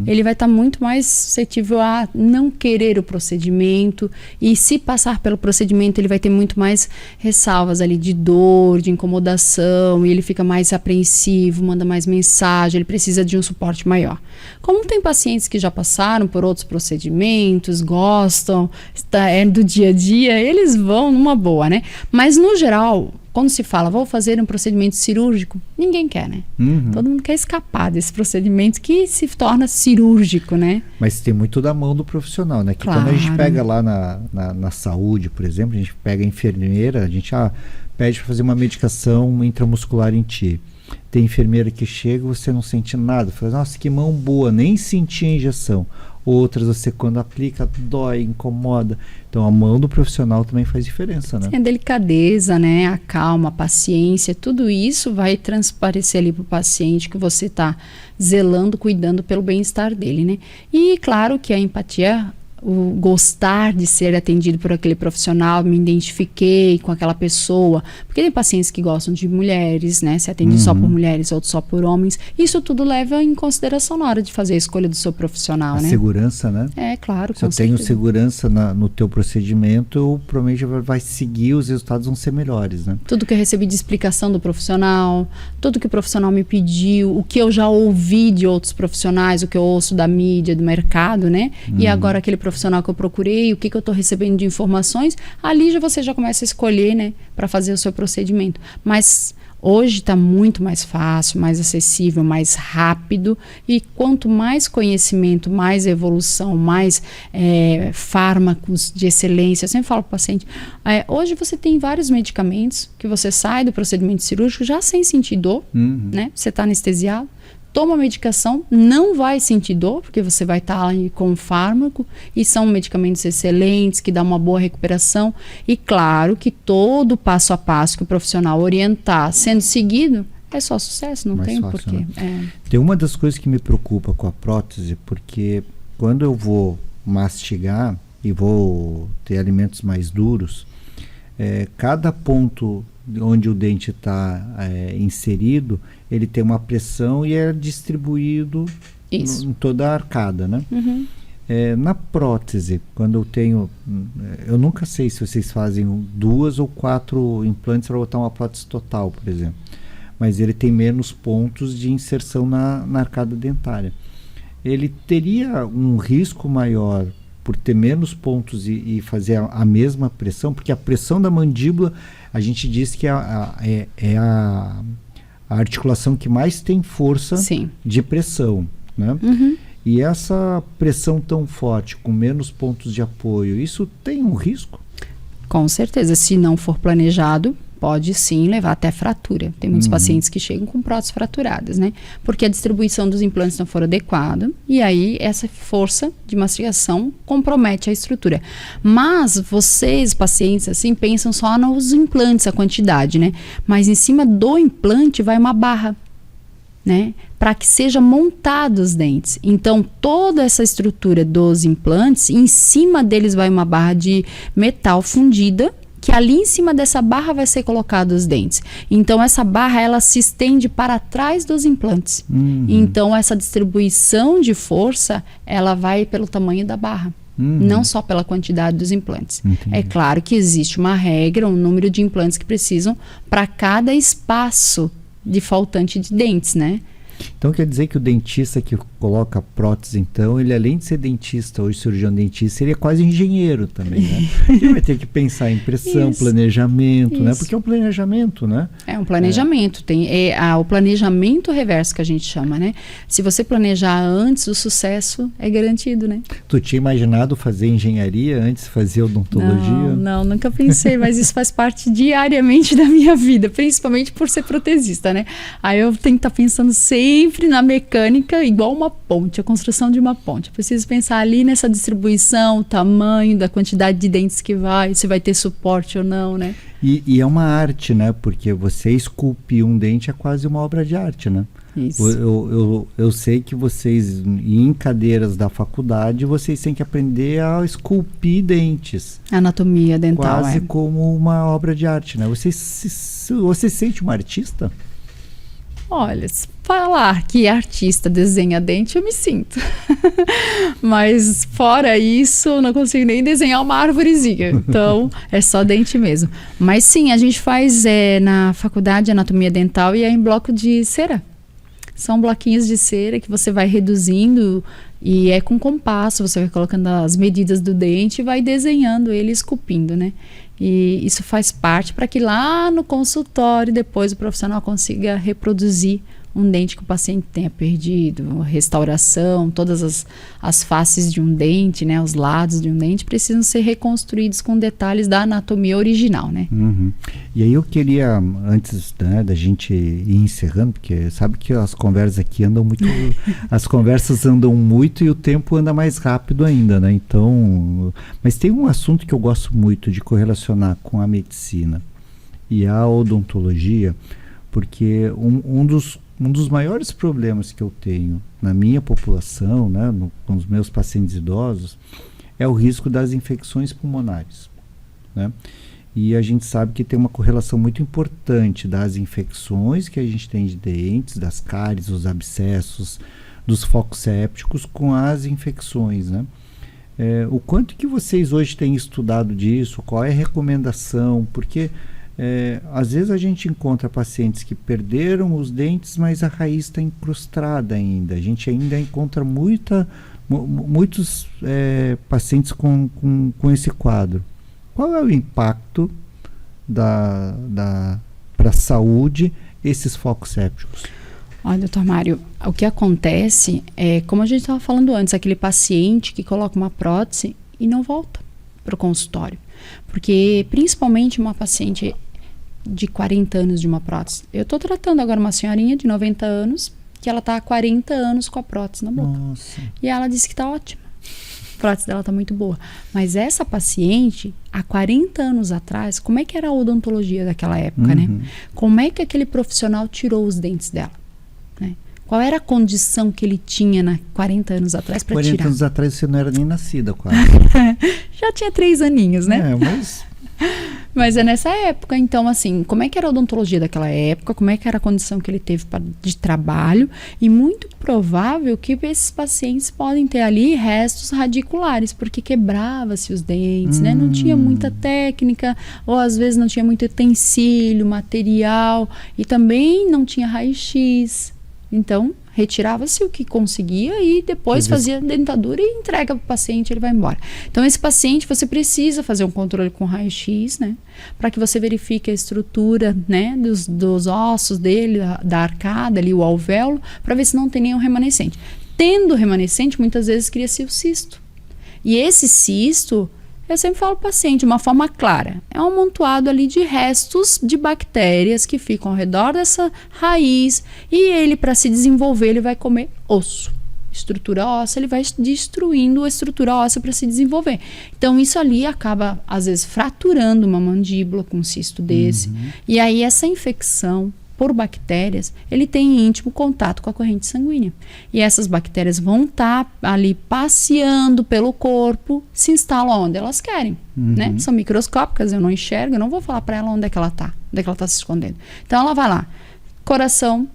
B: ele vai estar muito mais suscetível a não querer o procedimento, e se passar pelo procedimento ele vai ter muito mais ressalvas ali de dor, de incomodação, e ele fica mais apreensivo, manda mais mensagem, ele precisa de um suporte maior. Como tem pacientes que já passaram por outros procedimentos, gostam, é do dia a dia, eles vão numa boa, né? Mas no geral, quando se fala, vou fazer um procedimento cirúrgico, ninguém quer, né? Todo mundo quer escapar desse procedimento que se torna cirúrgico, né?
A: Mas tem muito da mão do profissional, né? Que quando a gente pega lá na saúde, por exemplo, a gente pega a enfermeira, a gente pede para fazer uma medicação intramuscular em ti. Tem enfermeira que chega e você não sente nada. Fala, nossa, que mão boa, nem senti a injeção. Outras você quando aplica dói, incomoda. Então a mão do profissional também faz diferença, né?
B: A delicadeza, né? A calma, a paciência, tudo isso vai transparecer ali para o paciente que você está zelando, cuidando pelo bem-estar dele, né? E claro que a empatia, o gostar de ser atendido por aquele profissional, me identifiquei com aquela pessoa, porque tem pacientes que gostam de mulheres, né, se atende só por mulheres, outros só por homens, isso tudo leva em consideração na hora de fazer a escolha do seu profissional, né?
A: Segurança, né?
B: É, claro,
A: se eu tenho segurança no teu procedimento, eu provavelmente vai seguir, os resultados vão ser melhores, né?
B: Tudo que eu recebi de explicação do profissional, tudo que o profissional me pediu, o que eu já ouvi de outros profissionais, o que eu ouço da mídia, do mercado, né? E agora aquele profissional que eu procurei, o que eu estou recebendo de informações, ali você já começa a escolher, né, para fazer o seu procedimento. Mas hoje está muito mais fácil, mais acessível, mais rápido, e quanto mais conhecimento, mais evolução, mais fármacos de excelência, eu sempre falo para o paciente, hoje você tem vários medicamentos que você sai do procedimento cirúrgico já sem sentir dor, né? Você está anestesiado, toma a medicação, não vai sentir dor, porque você vai estar ali com o fármaco, e são medicamentos excelentes, que dão uma boa recuperação. E claro que todo passo a passo que o profissional orientar, sendo seguido, é só sucesso, não tem porquê. Né?
A: Tem uma das coisas que me preocupa com a prótese, porque quando eu vou mastigar e vou ter alimentos mais duros, cada ponto onde o dente está inserido, ele tem uma pressão e é distribuído em toda a arcada, né? Na prótese, quando eu tenho, eu nunca sei se vocês fazem 2 ou 4 implantes para botar uma prótese total, por exemplo, mas ele tem menos pontos de inserção na arcada dentária. Ele teria um risco maior por ter menos pontos e fazer a mesma pressão, porque a pressão da mandíbula, a gente diz que é a articulação que mais tem força de pressão, né? E essa pressão tão forte, com menos pontos de apoio, isso tem um risco?
B: Com certeza, se não for planejado, pode sim levar até fratura. Tem muitos pacientes que chegam com próteses fraturadas, né? Porque a distribuição dos implantes não for adequada, e aí essa força de mastigação compromete a estrutura. Mas vocês, pacientes, assim, pensam só nos implantes, a quantidade, né? Mas em cima do implante vai uma barra, né? Para que seja montado os dentes. Então, toda essa estrutura dos implantes, em cima deles vai uma barra de metal fundida, que ali em cima dessa barra vai ser colocado os dentes. Então, essa barra, ela se estende para trás dos implantes. Então, essa distribuição de força, ela vai pelo tamanho da barra. Não só pela quantidade dos implantes. É claro que existe uma regra, um número de implantes que precisam para cada espaço de faltante de dentes, né?
A: Então quer dizer que o dentista que coloca prótese, então, ele além de ser dentista, hoje cirurgião dentista, ele é quase engenheiro também, né? Ele vai ter que pensar em impressão, planejamento, né? Porque é um planejamento, né?
B: É um planejamento, tem o planejamento reverso que a gente chama, né? Se você planejar antes, o sucesso é garantido, né?
A: Tu tinha imaginado fazer engenharia antes de fazer odontologia?
B: Não, nunca pensei, mas isso faz parte diariamente da minha vida, principalmente por ser protesista, né? Aí eu tenho que estar pensando sempre na mecânica, igual uma ponte, a construção de uma ponte. Eu preciso pensar ali nessa distribuição, o tamanho, da quantidade de dentes que vai, se vai ter suporte ou não, né?
A: E é uma arte, né? Porque você esculpir um dente é quase uma obra de arte, né?
B: Isso.
A: Eu sei que vocês, em cadeiras da faculdade, vocês têm que aprender a esculpir dentes.
B: Anatomia dental,
A: quase como uma obra de arte, né? Você se sente uma artista?
B: Olha, se falar que artista desenha dente, eu me sinto. Mas fora isso, eu não consigo nem desenhar uma árvorezinha. Então, é só dente mesmo. Mas sim, a gente faz na faculdade anatomia dental e é em bloco de cera. São bloquinhos de cera que você vai reduzindo e é com compasso, você vai colocando as medidas do dente e vai desenhando ele, esculpindo, né? E isso faz parte para que lá no consultório depois o profissional consiga reproduzir um dente que o paciente tenha perdido, restauração, todas as faces de um dente, né, os lados de um dente precisam ser reconstruídos com detalhes da anatomia original, né?
A: Uhum. E aí eu queria, antes, né, da gente ir encerrando, porque sabe que as conversas aqui andam muito, as conversas andam muito e o tempo anda mais rápido ainda, né? Então, mas tem um assunto que eu gosto muito de correlacionar com a medicina e a odontologia, porque um dos maiores problemas que eu tenho na minha população, né, com os meus pacientes idosos, é o risco das infecções pulmonares, né? E a gente sabe que tem uma correlação muito importante das infecções que a gente tem de dentes, das cáries, os abscessos, dos focos sépticos com as infecções, né? O quanto que vocês hoje têm estudado disso? Qual é a recomendação? Porque às vezes a gente encontra pacientes que perderam os dentes, mas a raiz está incrustada ainda. A gente ainda encontra muitos pacientes com esse quadro. Qual é o impacto para a saúde esses focos sépticos?
B: Olha, doutor Mário, o que acontece é, como a gente estava falando antes, aquele paciente que coloca uma prótese e não volta para o consultório. Porque, principalmente uma paciente de 40 anos de uma prótese. Eu estou tratando agora uma senhorinha de 90 anos, que ela está há 40 anos com a prótese na boca.
A: Nossa.
B: E ela disse que está ótima. A prótese dela está muito boa. Mas essa paciente, há 40 anos atrás, como é que era a odontologia daquela época, né? Como é que aquele profissional tirou os dentes dela? Né? Qual era a condição que ele tinha 40 anos atrás para tirar?
A: 40 anos atrás você não era nem nascida, quase.
B: Já tinha 3 aninhos, né?
A: Mas...
B: Mas é nessa época, então, assim, como é que era a odontologia daquela época, como é que era a condição que ele teve de trabalho, e muito provável que esses pacientes podem ter ali restos radiculares, porque quebrava-se os dentes, né? Não tinha muita técnica, ou às vezes não tinha muito utensílio, material, e também não tinha raio-x. Então, retirava-se o que conseguia e depois fazia dentadura e entrega para o paciente, ele vai embora. Então, esse paciente, você precisa fazer um controle com raio-x, né? Para que você verifique a estrutura, né, dos ossos dele, da arcada ali, o alvéolo, para ver se não tem nenhum remanescente. Tendo remanescente, muitas vezes cria-se o cisto. E esse cisto, eu sempre falo para o paciente, de uma forma clara, é um amontoado ali de restos de bactérias que ficam ao redor dessa raiz, e ele, para se desenvolver, ele vai comer osso. Estrutura óssea, ele vai destruindo a estrutura óssea para se desenvolver. Então, isso ali acaba, às vezes, fraturando uma mandíbula com um cisto desse. E aí, essa infecção por bactérias, ele tem íntimo contato com a corrente sanguínea. E essas bactérias vão estar ali passeando pelo corpo, se instalam onde elas querem, né? São microscópicas, eu não enxergo, eu não vou falar para ela onde é que ela está se escondendo. Então, ela vai lá, coração,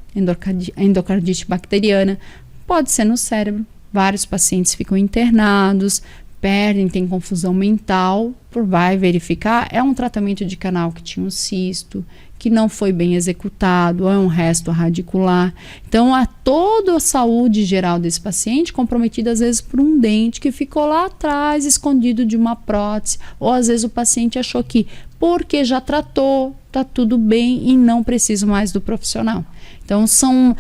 B: endocardite bacteriana, pode ser no cérebro, vários pacientes ficam internados, tem confusão mental, vai verificar, é um tratamento de canal que tinha um cisto, que não foi bem executado, é um resto radicular. Então, toda a saúde geral desse paciente comprometida, às vezes, por um dente que ficou lá atrás, escondido de uma prótese, ou às vezes o paciente achou que, porque já tratou, está tudo bem e não precisa mais do profissional. Então, são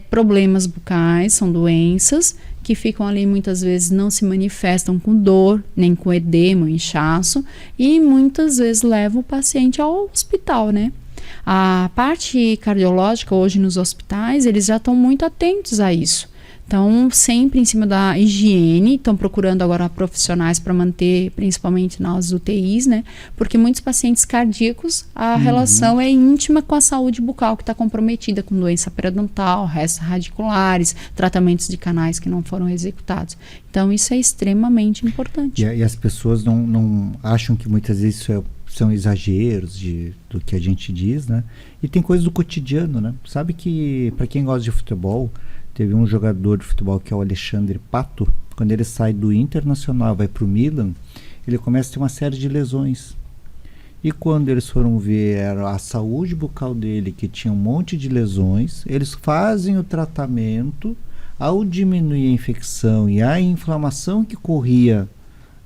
B: problemas bucais, são doenças que ficam ali, muitas vezes não se manifestam com dor, nem com edema, inchaço, e muitas vezes levam o paciente ao hospital, né? A parte cardiológica hoje nos hospitais, eles já estão muito atentos a isso. Então, sempre em cima da higiene, estão procurando agora profissionais para manter, principalmente nas UTIs, né? Porque muitos pacientes cardíacos, a relação é íntima com a saúde bucal, que está comprometida com doença periodontal, restos radiculares, tratamentos de canais que não foram executados. Então, isso é extremamente importante.
A: E as pessoas não acham que muitas vezes isso são exageros do que a gente diz, né? E tem coisas do cotidiano, né? Sabe que, para quem gosta de futebol, teve um jogador de futebol que é o Alexandre Pato, quando ele sai do Internacional, vai para o Milan, ele começa a ter uma série de lesões. E quando eles foram ver a saúde bucal dele, que tinha um monte de lesões, eles fazem o tratamento, ao diminuir a infecção e a inflamação que corria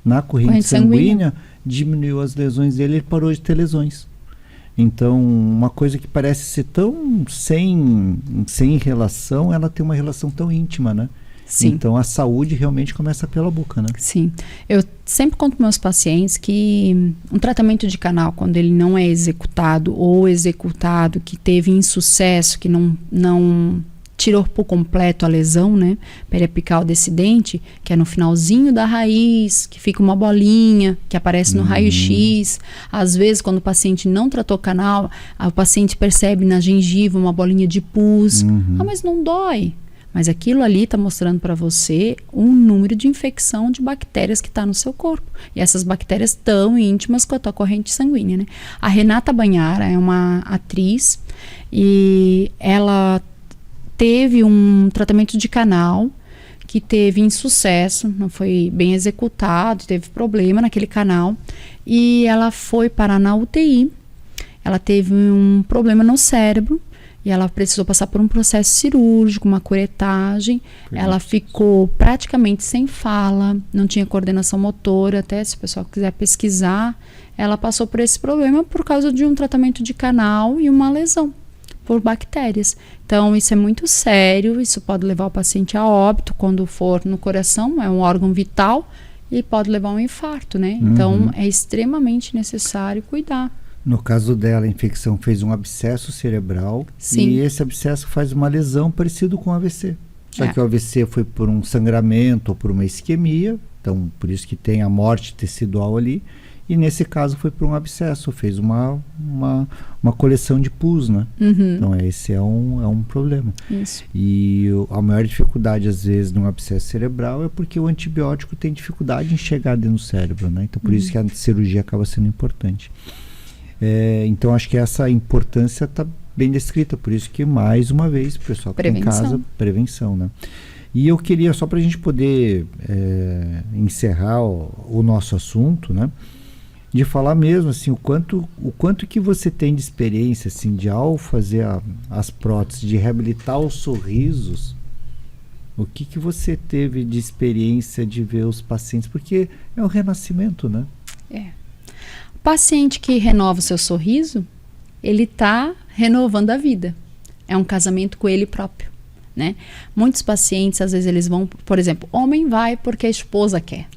A: na corrente sanguínea, diminuiu as lesões dele, ele parou de ter lesões. Então, uma coisa que parece ser tão sem relação, ela tem uma relação tão íntima, né?
B: Sim.
A: Então, a saúde realmente começa pela boca, né?
B: Sim. Eu sempre conto para meus pacientes que um tratamento de canal, quando ele não é executado ou executado, que teve insucesso, que não tirou por completo a lesão, né, periapical desse dente, que é no finalzinho da raiz, que fica uma bolinha, que aparece no raio-x. Às vezes, quando o paciente não tratou canal, o paciente percebe na gengiva uma bolinha de pus. Ah, mas não dói. Mas aquilo ali está mostrando para você um número de infecção de bactérias que está no seu corpo. E essas bactérias estão íntimas com a tua corrente sanguínea, né? A Renata Banhara é uma atriz e ela teve um tratamento de canal que teve insucesso, não foi bem executado, teve problema naquele canal. E ela foi parar na UTI. Ela teve um problema no cérebro. E ela precisou passar por um processo cirúrgico, uma curetagem. Ela ficou praticamente sem fala, não tinha coordenação motora, até se o pessoal quiser pesquisar. Ela passou por esse problema por causa de um tratamento de canal e uma lesão por bactérias. Então, isso é muito sério, isso pode levar o paciente a óbito quando for no coração, é um órgão vital, e pode levar a um infarto, né? Então, é extremamente necessário cuidar.
A: No caso dela, a infecção fez um abscesso cerebral.
B: Sim.
A: E esse abscesso faz uma lesão parecida com o AVC. Só que o AVC foi por um sangramento ou por uma isquemia, então por isso que tem a morte tecidual ali. E nesse caso foi por um abscesso, fez uma coleção de pus, né? Então esse é um problema.
B: Isso.
A: E a maior dificuldade às vezes num abscesso cerebral é porque o antibiótico tem dificuldade em chegar dentro do cérebro, né? Então por isso que a cirurgia acaba sendo importante. Então acho que essa importância está bem descrita, por isso que mais uma vez o pessoal que está em casa, prevenção, né? E eu queria, só para a gente poder encerrar o nosso assunto, né, de falar mesmo assim, o quanto que você tem de experiência assim, de ao fazer as próteses, de reabilitar os sorrisos, o que você teve de experiência de ver os pacientes, porque é um renascimento, né?
B: O paciente que renova o seu sorriso, ele está renovando a vida. É um casamento com ele próprio, né? Muitos pacientes, às vezes, eles vão, por exemplo, homem vai porque a esposa quer,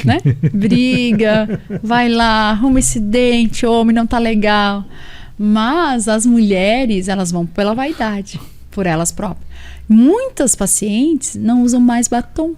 B: né? Briga, vai lá, arruma esse dente, homem não tá legal. Mas as mulheres, elas vão pela vaidade, por elas próprias. Muitas pacientes não usam mais batom.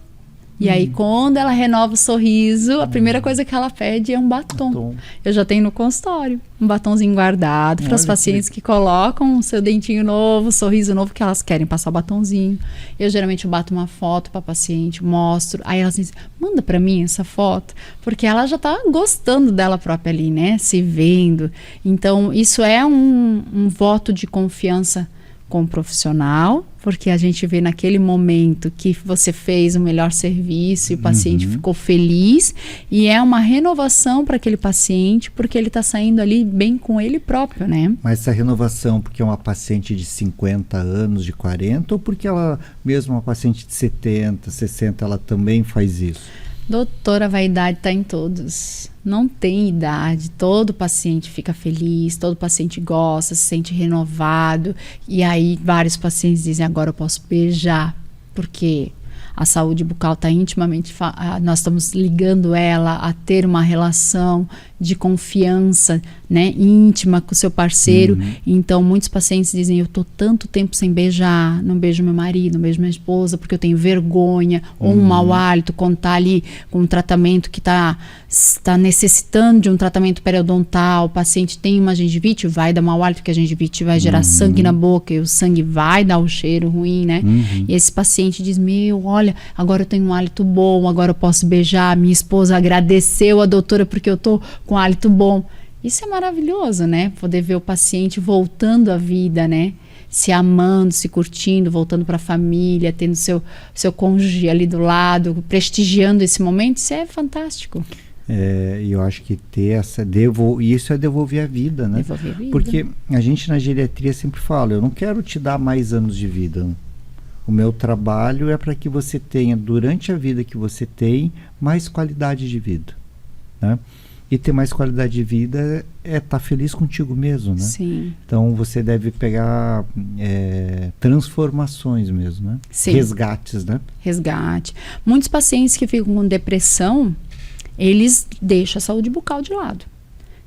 B: E aí, quando ela renova o sorriso, a primeira coisa que ela pede é um batom. Eu já tenho no consultório um batonzinho guardado para os pacientes que colocam o seu dentinho novo, sorriso novo, que elas querem passar o batonzinho. Eu geralmente bato uma foto para a paciente, mostro. Aí elas dizem, manda para mim essa foto, porque ela já está gostando dela própria ali, né? Se vendo. Então, isso é um voto de confiança com o profissional, porque a gente vê naquele momento que você fez o melhor serviço e o paciente ficou feliz, e é uma renovação para aquele paciente, porque ele está saindo ali bem com ele próprio, né?
A: Mas essa renovação porque é uma paciente de 50 anos, de 40, ou porque ela, mesmo uma paciente de 70, 60, ela também faz isso?
B: Doutora, a vaidade está em todos. Não tem idade. Todo paciente fica feliz, todo paciente gosta, se sente renovado. E aí vários pacientes dizem, agora eu posso beijar, porque a saúde bucal está intimamente... nós estamos ligando ela a ter uma relação de confiança, né, íntima com o seu parceiro. Então, muitos pacientes dizem, eu estou tanto tempo sem beijar, não beijo meu marido, não beijo minha esposa, porque eu tenho vergonha, ou um mau hálito, quando está ali com um tratamento que está necessitando de um tratamento periodontal, o paciente tem uma gengivite, vai dar mau hálito, porque a gengivite vai gerar sangue na boca, e o sangue vai dar o cheiro ruim, né? E esse paciente diz, olha, agora eu tenho um hálito bom, agora eu posso beijar, minha esposa agradeceu a doutora porque eu estou com hálito bom. Isso é maravilhoso, né? Poder ver o paciente voltando à vida, né? Se amando, se curtindo, voltando para a família, tendo seu cônjuge ali do lado, prestigiando esse momento, isso é fantástico.
A: E eu acho que ter isso é devolver a vida, né?
B: Devolver a vida.
A: Porque a gente na geriatria sempre fala, eu não quero te dar mais anos de vida. O meu trabalho é para que você tenha, durante a vida que você tem, mais qualidade de vida, né? E ter mais qualidade de vida é estar feliz contigo mesmo, né?
B: Sim.
A: Então você deve pegar transformações mesmo, né?
B: Sim.
A: Resgates, né?
B: Resgate. Muitos pacientes que ficam com depressão, eles deixam a saúde bucal de lado.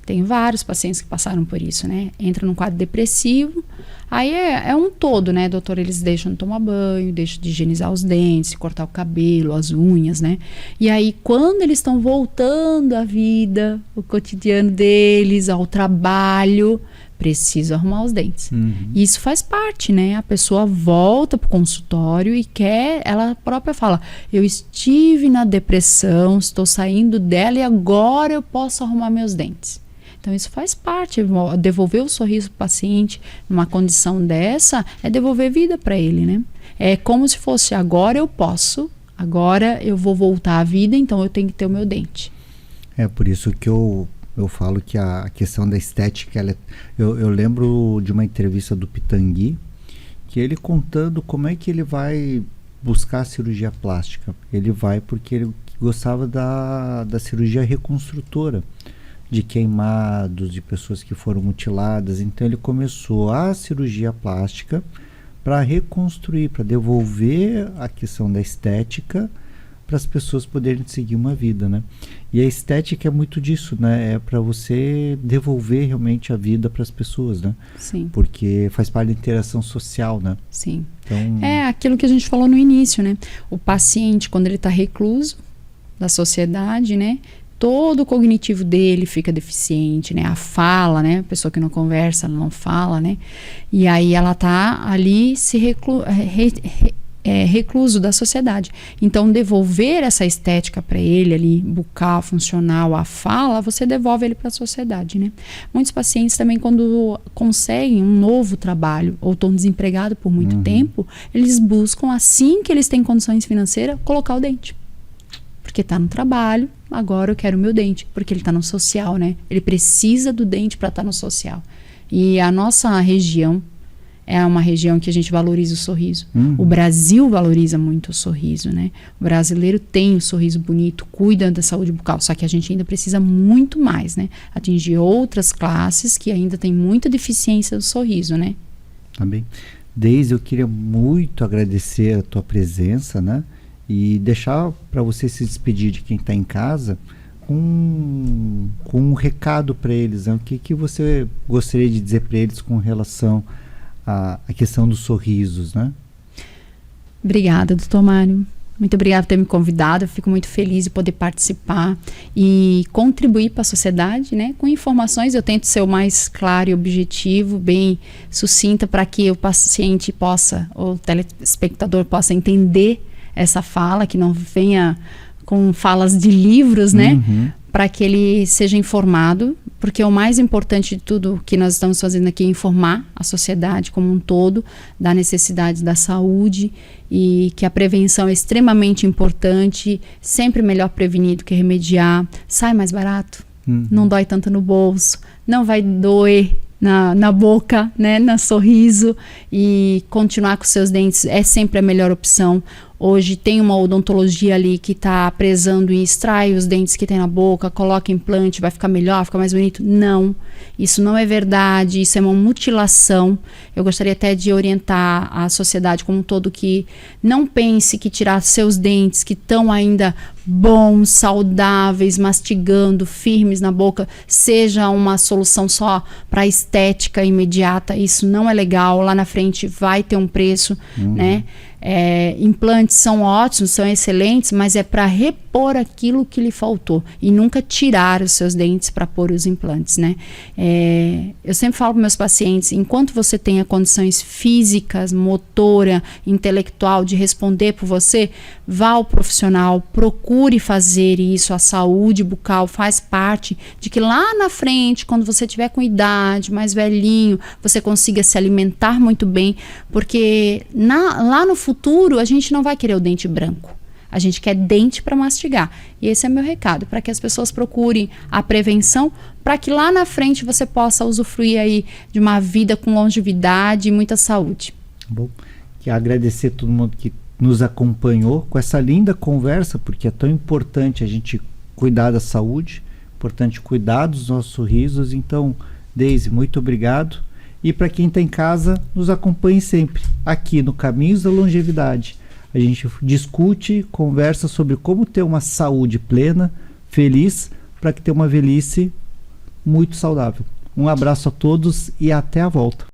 B: Tem vários pacientes que passaram por isso, né? Entra num quadro depressivo, aí é um todo, né, doutor? Eles deixam de tomar banho, deixam de higienizar os dentes, cortar o cabelo, as unhas, né? E aí, quando eles estão voltando à vida, o cotidiano deles, ao trabalho, preciso arrumar os dentes. E isso faz parte, né? A pessoa volta para o consultório e ela própria fala, eu estive na depressão, estou saindo dela e agora eu posso arrumar meus dentes. Então isso faz parte, devolver o sorriso para o paciente numa condição dessa é devolver vida para ele, né? É como se fosse, agora eu posso, agora eu vou voltar à vida, então eu tenho que ter o meu dente.
A: É por isso que eu falo que a questão da estética, eu lembro de uma entrevista do Pitangui, que ele contando como é que ele vai buscar a cirurgia plástica. Ele vai porque ele gostava da cirurgia reconstrutora, de queimados, de pessoas que foram mutiladas. Então ele começou a cirurgia plástica para reconstruir, para devolver a questão da estética para as pessoas poderem seguir uma vida, né? E a estética é muito disso, né? É para você devolver realmente a vida para as pessoas, né?
B: Sim.
A: Porque faz parte da interação social, né?
B: Sim.
A: Então,
B: é aquilo que a gente falou no início, né? O paciente, quando ele está recluso da sociedade, né? Todo o cognitivo dele fica deficiente, né? A fala, né? A pessoa que não conversa, ela não fala, né? E aí ela tá ali recluso da sociedade. Então, devolver essa estética para ele ali, bucal, funcional, a fala, você devolve ele para a sociedade, né? Muitos pacientes também, quando conseguem um novo trabalho ou estão desempregados por muito tempo, eles buscam, assim que eles têm condições financeiras, colocar o dente. Porque está no trabalho, agora eu quero o meu dente. Porque ele está no social, né? Ele precisa do dente para estar no social. E a nossa região é uma região que a gente valoriza o sorriso. O Brasil valoriza muito o sorriso, né? O brasileiro tem o sorriso bonito, cuida da saúde bucal. Só que a gente ainda precisa muito mais, né? Atingir outras classes que ainda têm muita deficiência do sorriso, né?
A: Também. Deise, eu queria muito agradecer a tua presença, né? E deixar para você se despedir de quem está em casa com um recado para eles, né? O que você gostaria de dizer para eles com relação à questão dos sorrisos, né?
B: Obrigada, doutor Mário. Muito obrigada por ter me convidado. Eu fico muito feliz de poder participar e contribuir para a sociedade, né? Com informações, eu tento ser o mais claro e objetivo, bem sucinta, para que o paciente possa, ou o telespectador possa entender essa fala, que não venha com falas de livros, né? Para que ele seja informado, porque o mais importante de tudo que nós estamos fazendo aqui é informar a sociedade como um todo da necessidade da saúde e que a prevenção é extremamente importante, sempre melhor prevenir do que remediar, sai mais barato, não dói tanto no bolso, não vai doer na boca, né, no sorriso, e continuar com seus dentes é sempre a melhor opção. Hoje tem uma odontologia ali que está prezando e extrai os dentes que tem na boca, coloca implante, vai ficar melhor, fica mais bonito. Não, isso não é verdade, isso é uma mutilação. Eu gostaria até de orientar a sociedade como um todo que não pense que tirar seus dentes que estão ainda bons, saudáveis, mastigando, firmes na boca, seja uma solução só para estética imediata. Isso não é legal, lá na frente vai ter um preço, né? Implantes são ótimos, são excelentes, mas é para repor aquilo que lhe faltou e nunca tirar os seus dentes para pôr os implantes, né? Eu sempre falo para meus pacientes, enquanto você tenha condições físicas, motora, intelectual de responder por você, vá ao profissional, procure fazer isso. A saúde bucal faz parte de que lá na frente, quando você tiver com idade, mais velhinho, você consiga se alimentar muito bem, porque lá no futuro a gente não vai querer o dente branco. A gente quer dente para mastigar. E esse é meu recado, para que as pessoas procurem a prevenção, para que lá na frente você possa usufruir aí de uma vida com longevidade e muita saúde.
A: Bom, quero agradecer a todo mundo que nos acompanhou com essa linda conversa, porque é tão importante a gente cuidar da saúde, Importante cuidar dos nossos sorrisos. Então, Deise, muito obrigado. E para quem está em casa, nos acompanhe sempre aqui no Caminhos da Longevidade. A gente discute, conversa sobre como ter uma saúde plena, feliz, para que tenha uma velhice muito saudável. Um abraço a todos e até a volta.